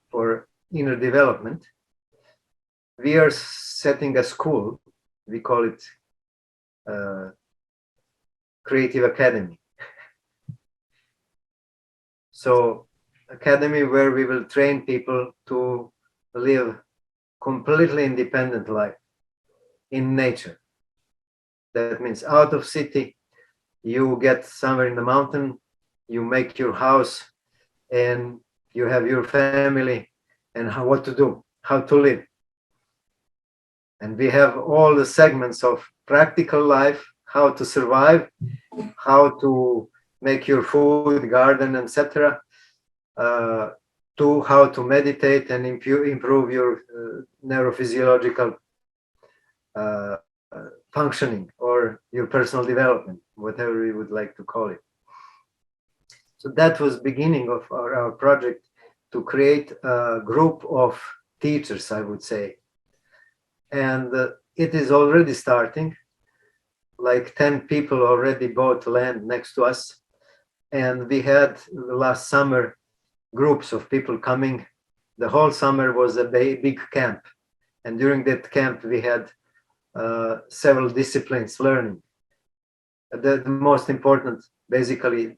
for inner development, we are setting a school. We call it Creative Academy. So academy where we will train people to live completely independent life in nature. That means out of city, you get somewhere in the mountain, you make your house, and you have your family, and what to do, how to live. And we have all the segments of practical life, how to survive, how to make your food, garden, etc., to how to meditate and improve your neurophysiological functioning, or your personal development, whatever you would like to call it. So that was beginning of our project, to create a group of teachers, I would say. And it is already starting. Like 10 people already bought land next to us. And we had last summer groups of people coming. The whole summer was a big camp. And during that camp, we had several disciplines learning. The most important, basically,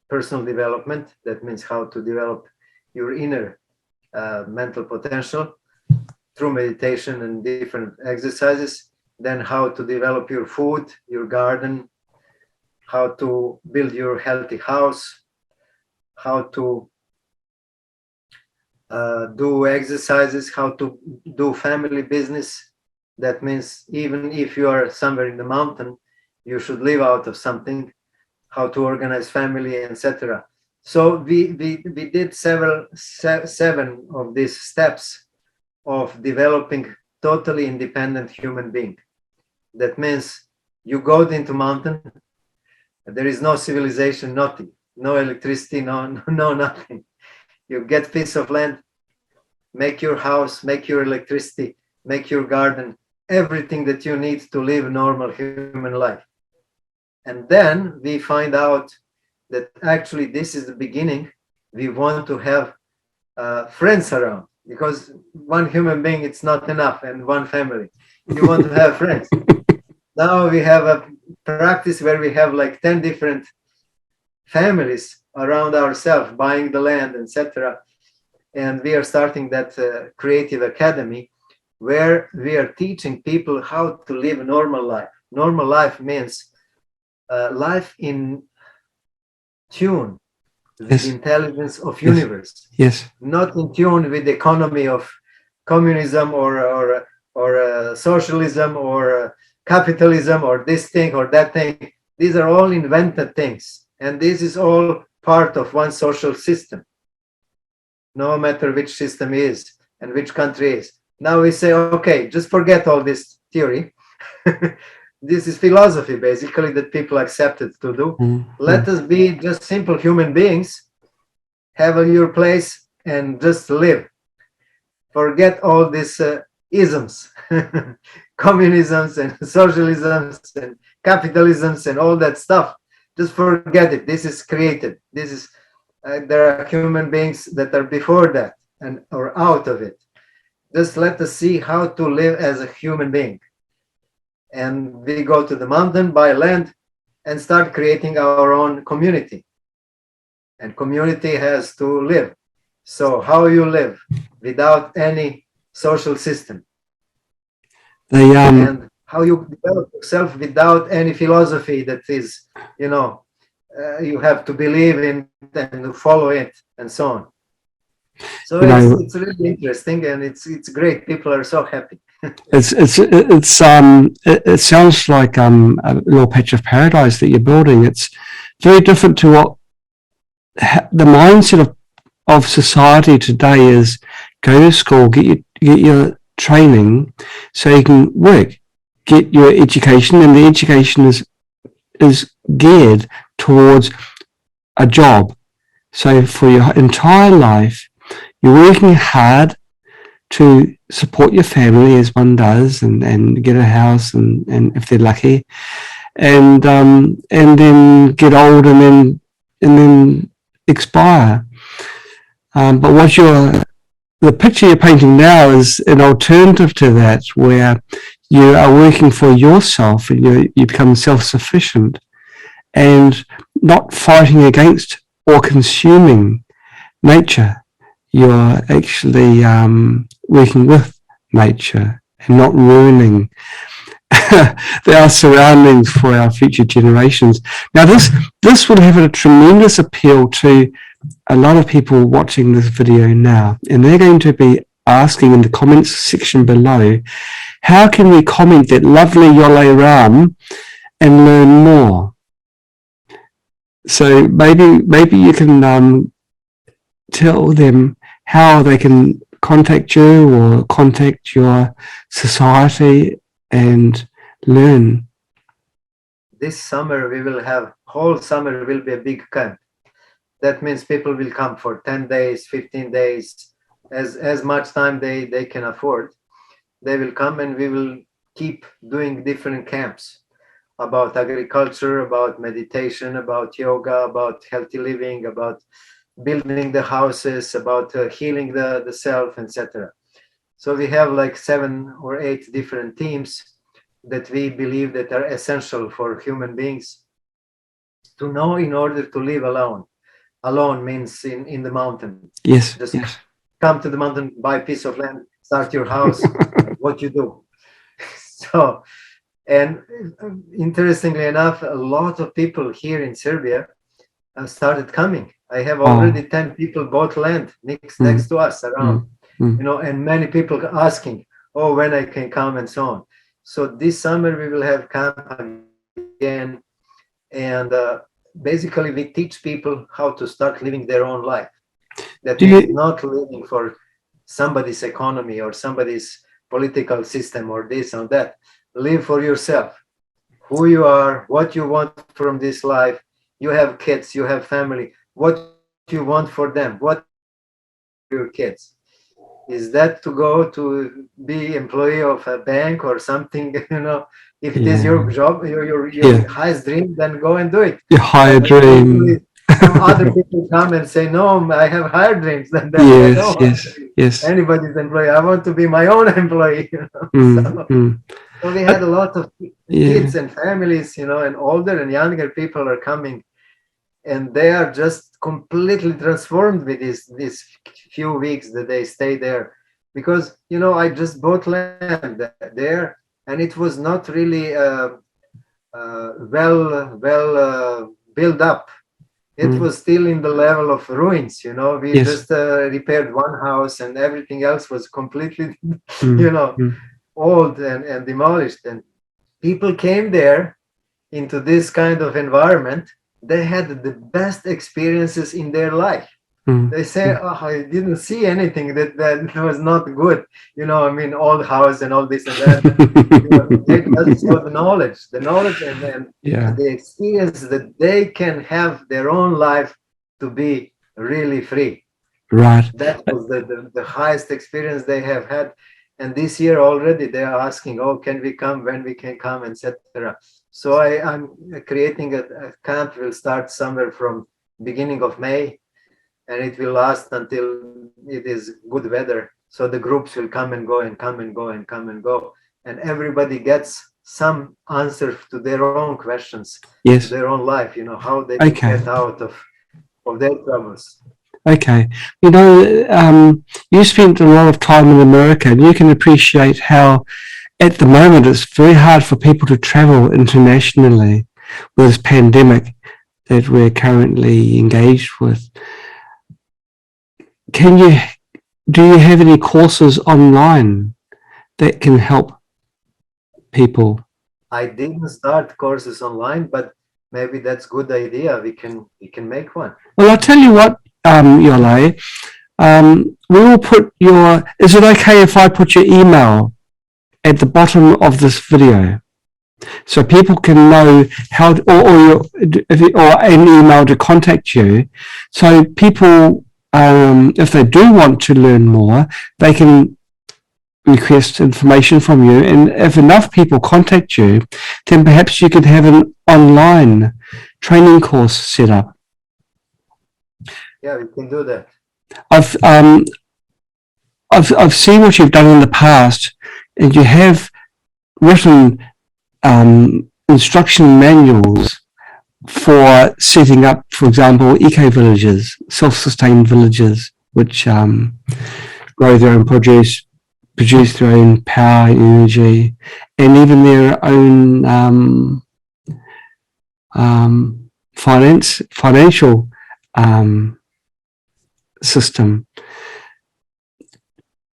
personal development. That means how to develop your inner mental potential through meditation and different exercises. Then how to develop your food, your garden, how to build your healthy house, how to do exercises, how to do family business. That means even if you are somewhere in the mountain, you should live out of something, how to organize family, etc. So we did seven of these steps of developing totally independent human being. That means you go into mountain, there is no civilization, nothing, no electricity, no nothing. You get piece of land, make your house, make your electricity, make your garden, everything that you need to live normal human life. And then we find out that actually this is the beginning. We want to have friends around, because one human being, it's not enough, and one family. You want to have friends. Now we have a practice where we have like 10 different families around ourselves, buying the land, etc. And we are starting that creative academy where we are teaching people how to live a normal life. Normal life means life in tune with the intelligence of universe. Yes. Not in tune with the economy of communism or socialism or capitalism or this thing or that thing. These are all invented things, and this is all part of one social system, no matter which system is and which country is. Now we say, okay, just forget all this theory. This is philosophy, basically, that people accepted to do. Let us be just simple human beings, have your place, and just live. Forget all these isms, communisms and socialisms and capitalisms and all that stuff. Just forget it. This is created. This is there are human beings that are before that and or out of it. Just let us see how to live as a human being. And we go to the mountain, buy land, and start creating our own community. And community has to live. So how you live without any social system? And how you develop yourself without any philosophy that is, you have to believe in and follow it and so on. So it's really interesting, and it's great. People are so happy. It sounds like a little patch of paradise that you're building. It's very different to what the mindset of society today is. Go to school, get your training, so you can work, get your education, and the education is geared towards a job. So for your entire life, you're working hard to support your family, as one does, and get a house, and if they're lucky, and then get old and then expire. But the picture you're painting now is an alternative to that, where you are working for yourself and you become self-sufficient and not fighting against or consuming nature. You're actually working with nature and not ruining our surroundings for our future generations. Now, this would have a tremendous appeal to a lot of people watching this video now, and they're going to be asking in the comments section below, how can we comment that lovely Yole Raam and learn more? So maybe you can tell them how they can contact you or contact your society and learn. This summer whole summer will be a big camp. That means people will come for 10 days, 15 days, as much time they can afford. They will come, and we will keep doing different camps about agriculture, about meditation, about yoga, about healthy living, about building the houses, about healing the self, etc. So we have like 7 or 8 different themes that we believe that are essential for human beings to know in order to live alone. Alone means in the mountain. Yes. Just Yes. come to the mountain, buy a piece of land, start your house, what you do. So, and interestingly enough, a lot of people here in Serbia started coming. I have already 10 people bought land next to us around, and many people asking, oh, when I can come and so on. So this summer we will have camp again, and basically we teach people how to start living their own life. That means not living for somebody's economy or somebody's political system or this or that. Live for yourself, who you are, what you want from this life. You have kids, you have family. What you want for them? What your kids? Is that to go to be employee of a bank or something? If it is your job, your highest dream, then go and do it. Your higher dream. Some other people come and say, no, I have higher dreams than that. Yes. Anybody's employee. I want to be my own employee. So we had a lot of kids and families, and older and younger people are coming, and they are just completely transformed with these few weeks that they stay there. Because, I just bought land there, and it was not really well built up. It was still in the level of ruins, We just repaired one house, and everything else was completely, old and demolished. And people came there into this kind of environment. They had the best experiences in their life. They say, oh, I didn't see anything that was not good. Old house and all this and that. They just saw the knowledge and the experience that they can have their own life to be really free. Right. That was the highest experience they have had. And this year already they are asking, oh, can we come, when we can come, etc. So I'm creating a camp. Will start somewhere from beginning of May, and it will last until it is good weather. So the groups will come and go and come and go and come and go. And everybody gets some answer to their own questions, to their own life, how they can get out of their troubles. Okay. You spent a lot of time in America, and you can appreciate how at the moment it's very hard for people to travel internationally with this pandemic that we're currently engaged with. Do you have any courses online that can help people? I didn't start courses online, but maybe that's a good idea. We can make one. Well, I'll tell you what, Yole, we will put is it okay if I put your email at the bottom of this video so people can know how, or an email to contact you, so people, if they do want to learn more, they can request information from you, and if enough people contact you, then perhaps you could have an online training course set up. Yeah, we can do that. I've seen what you've done in the past, and you have written instruction manuals for setting up, for example, eco-villages, self-sustained villages, which grow their own produce their own power, energy, and even their own financial system.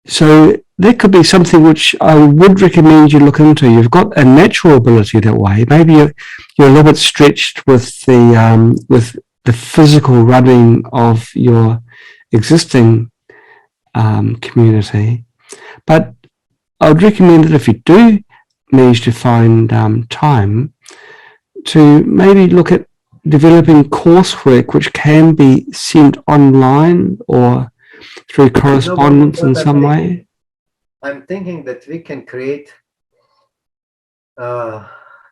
So that could be something which I would recommend you look into. You've got a natural ability that way. Maybe you're a little bit stretched with the physical running of your existing community. But I would recommend that if you do manage to find time, to maybe look at developing coursework which can be sent online or through correspondence in some way? I'm thinking that we can create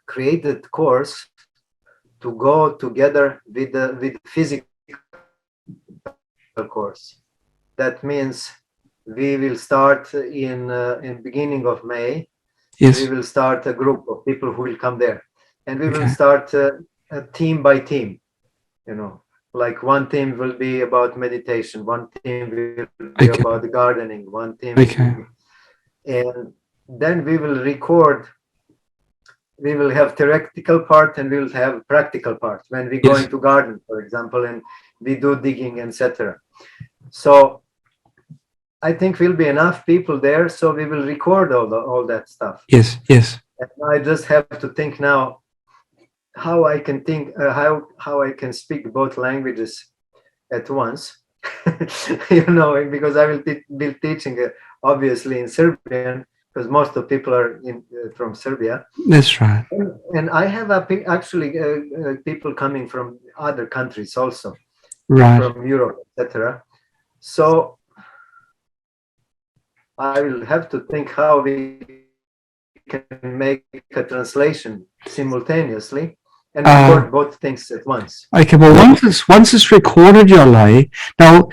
created course to go together with the physical course. That means we will start in beginning of May. Yes. We will start a group of people who will come there, and we will Okay. start team by team. You know, like one team will be about meditation, one team will be Okay. about gardening, one team, Okay. and then we will record. We will have theoretical part and we will have practical part when we go Yes. into garden, for example, and we do digging, etc. So I think will be enough people there, so we will record all that stuff. Yes. Yes. And I just have to think now how I can think how I can speak both languages at once. You know, because I will be teaching obviously in Serbian, because most of people are from Serbia. That's right. And I have actually people coming from other countries also, Right. from Europe, etc. So I will have to think how we can make a translation simultaneously and record both things at once. Okay. Well, once it's recorded, Yole. Now,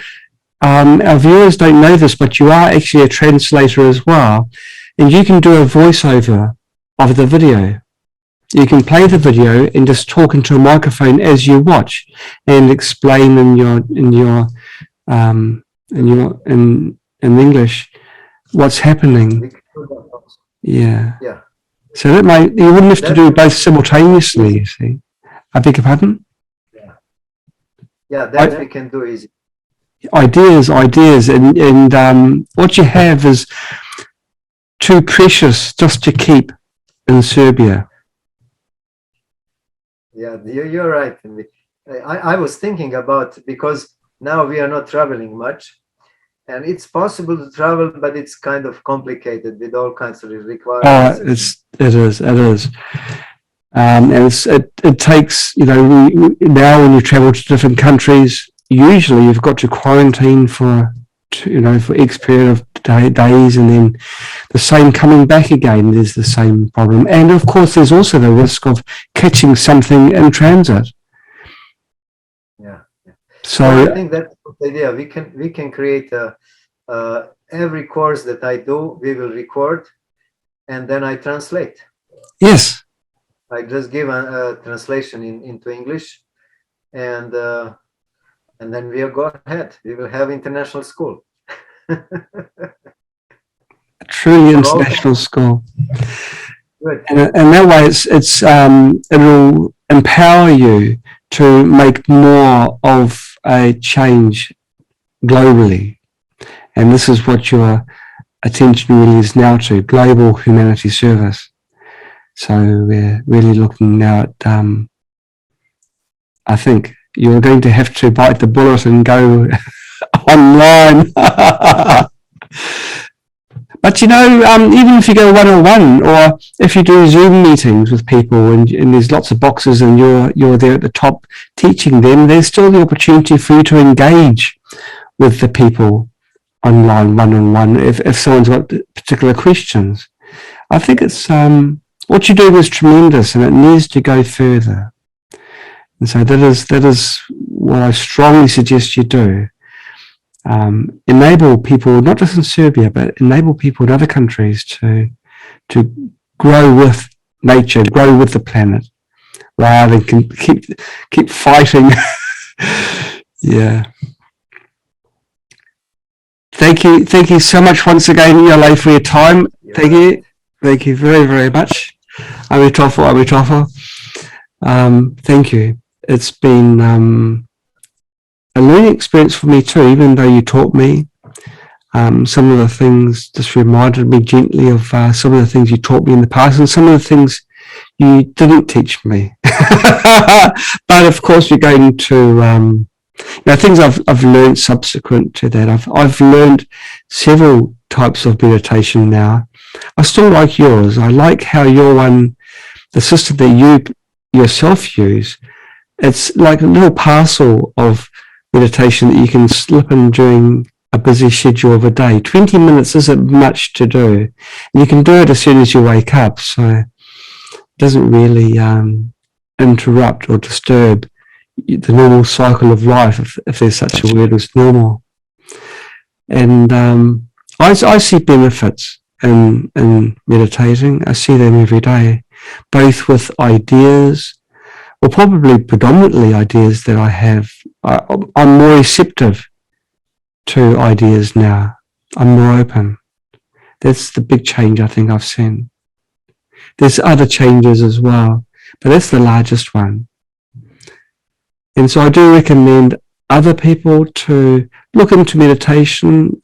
our viewers don't know this, but you are actually a translator as well, and you can do a voiceover of the video. You can play the video and just talk into a microphone as you watch, and explain in English what's happening. Yeah. Yeah. So that you wouldn't have to do both simultaneously. You see. I beg your pardon? Yeah. Yeah, that we can do easy. Ideas, and what you have is too precious just to keep in Serbia. Yeah, you're right. I was thinking about, because now we are not traveling much, and it's possible to travel, but it's kind of complicated with all kinds of requirements. It is. And it takes, now when you travel to different countries, usually you've got to quarantine for X period of days, and then the same coming back again, there's the same problem. And of course, there's also the risk of catching something in transit. Yeah. So I think that's the idea. We can create every course that I do, we will record, and then I translate. Yes. I just give a translation into English, and then we'll go ahead. We will have international school. A truly international school. Good. And that way it will empower you to make more of a change globally. And this is what your attention really is now to, global humanity service. So we're really looking now at, I think you're going to have to bite the bullet and go online. But even if you go one-on-one, or if you do Zoom meetings with people, and there's lots of boxes, and you're there at the top teaching them, there's still the opportunity for you to engage with the people online, one-on-one, if someone's got particular questions. I think it's what you're doing is tremendous, and it needs to go further. And so that is what I strongly suggest you do. Enable people, not just in Serbia, but enable people in other countries to grow with nature, grow with the planet, rather than keep fighting. Yeah. Thank you so much once again, Yole, for your time. Thank you very, very much. Amitofo. Thank you. It's been a learning experience for me too, even though you taught me. Some of the things just reminded me gently of some of the things you taught me in the past, and some of the things you didn't teach me. But of course, we're going to things I've learned subsequent to that. I've learned several types of meditation now. I still like yours. I like how your one, the system that you yourself use, it's like a little parcel of meditation that you can slip in during a busy schedule of a day. 20 minutes isn't much to do. You can do it as soon as you wake up, so it doesn't really interrupt or disturb the normal cycle of life, if there's such a word as normal. And I see benefits in meditating. I see them every day, both with ideas, or probably predominantly ideas that I have. I'm more receptive to ideas now. I'm more open. That's the big change I think I've seen. There's other changes as well, but that's the largest one. And so I do recommend other people to look into meditation.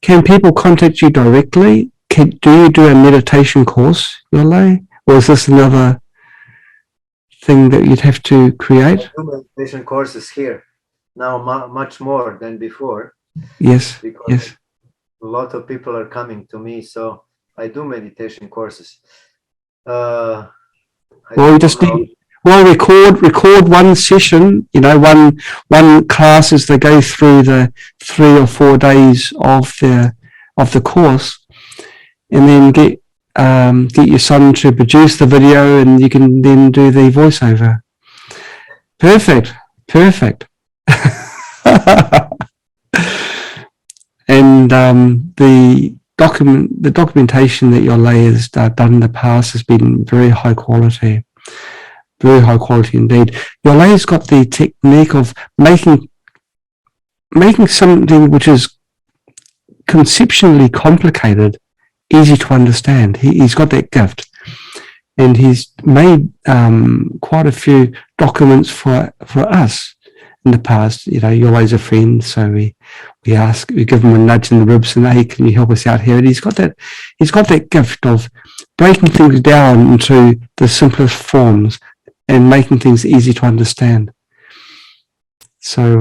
Can people contact you directly? Do you do a meditation course, Yole? Or is this another thing that you'd have to create? I do meditation courses here now, much more than before. Yes, because yes. A lot of people are coming to me, so I do meditation courses. Well, you just need, record one session, one class as they go through the 3 or 4 days of the course, and then get your son to produce the video, and you can then do the voiceover. Perfect. And the documentation that Yole has done in the past has been very high quality indeed. Yole has got the technique of making something which is conceptually complicated easy to understand. He's got that gift, and he's made quite a few documents for us in the past. Yole's a friend, so we give him a nudge in the ribs and, hey, can you help us out here? And he's got that gift of breaking things down into the simplest forms and making things easy to understand. So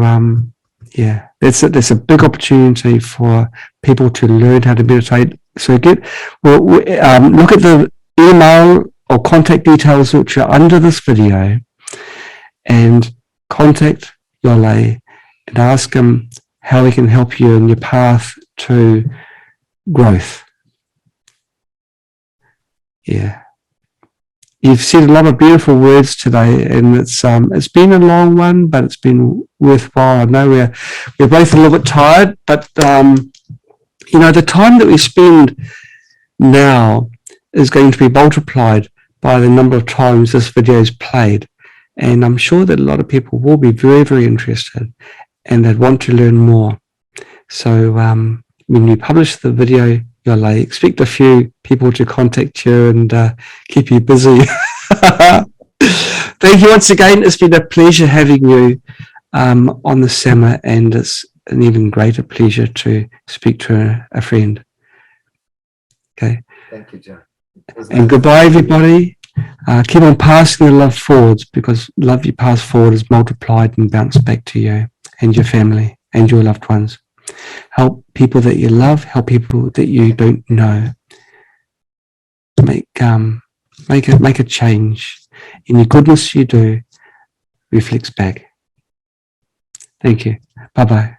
that's a big opportunity for people to learn how to meditate. So look at the email or contact details which are under this video, and contact Yole and ask him how he can help you in your path to growth. Yeah. You've said a lot of beautiful words today, and it's been a long one, but it's been worthwhile. I know we're both a little bit tired, but the time that we spend now is going to be multiplied by the number of times this video is played, and I'm sure that a lot of people will be very, very interested, and they'd want to learn more. So when you publish the video, Yole, expect a few people to contact you and keep you busy. Thank you once again. It's been a pleasure having you on the Sama, and it's an even greater pleasure to speak to a friend. Okay. Thank you, John. And goodbye, everybody. Keep on passing the love forwards, because love you pass forward is multiplied and bounced back to you and your family and your loved ones. Help people that you love, help people that you don't know. Make a change. Any goodness you do reflects back. Thank you. Bye-bye.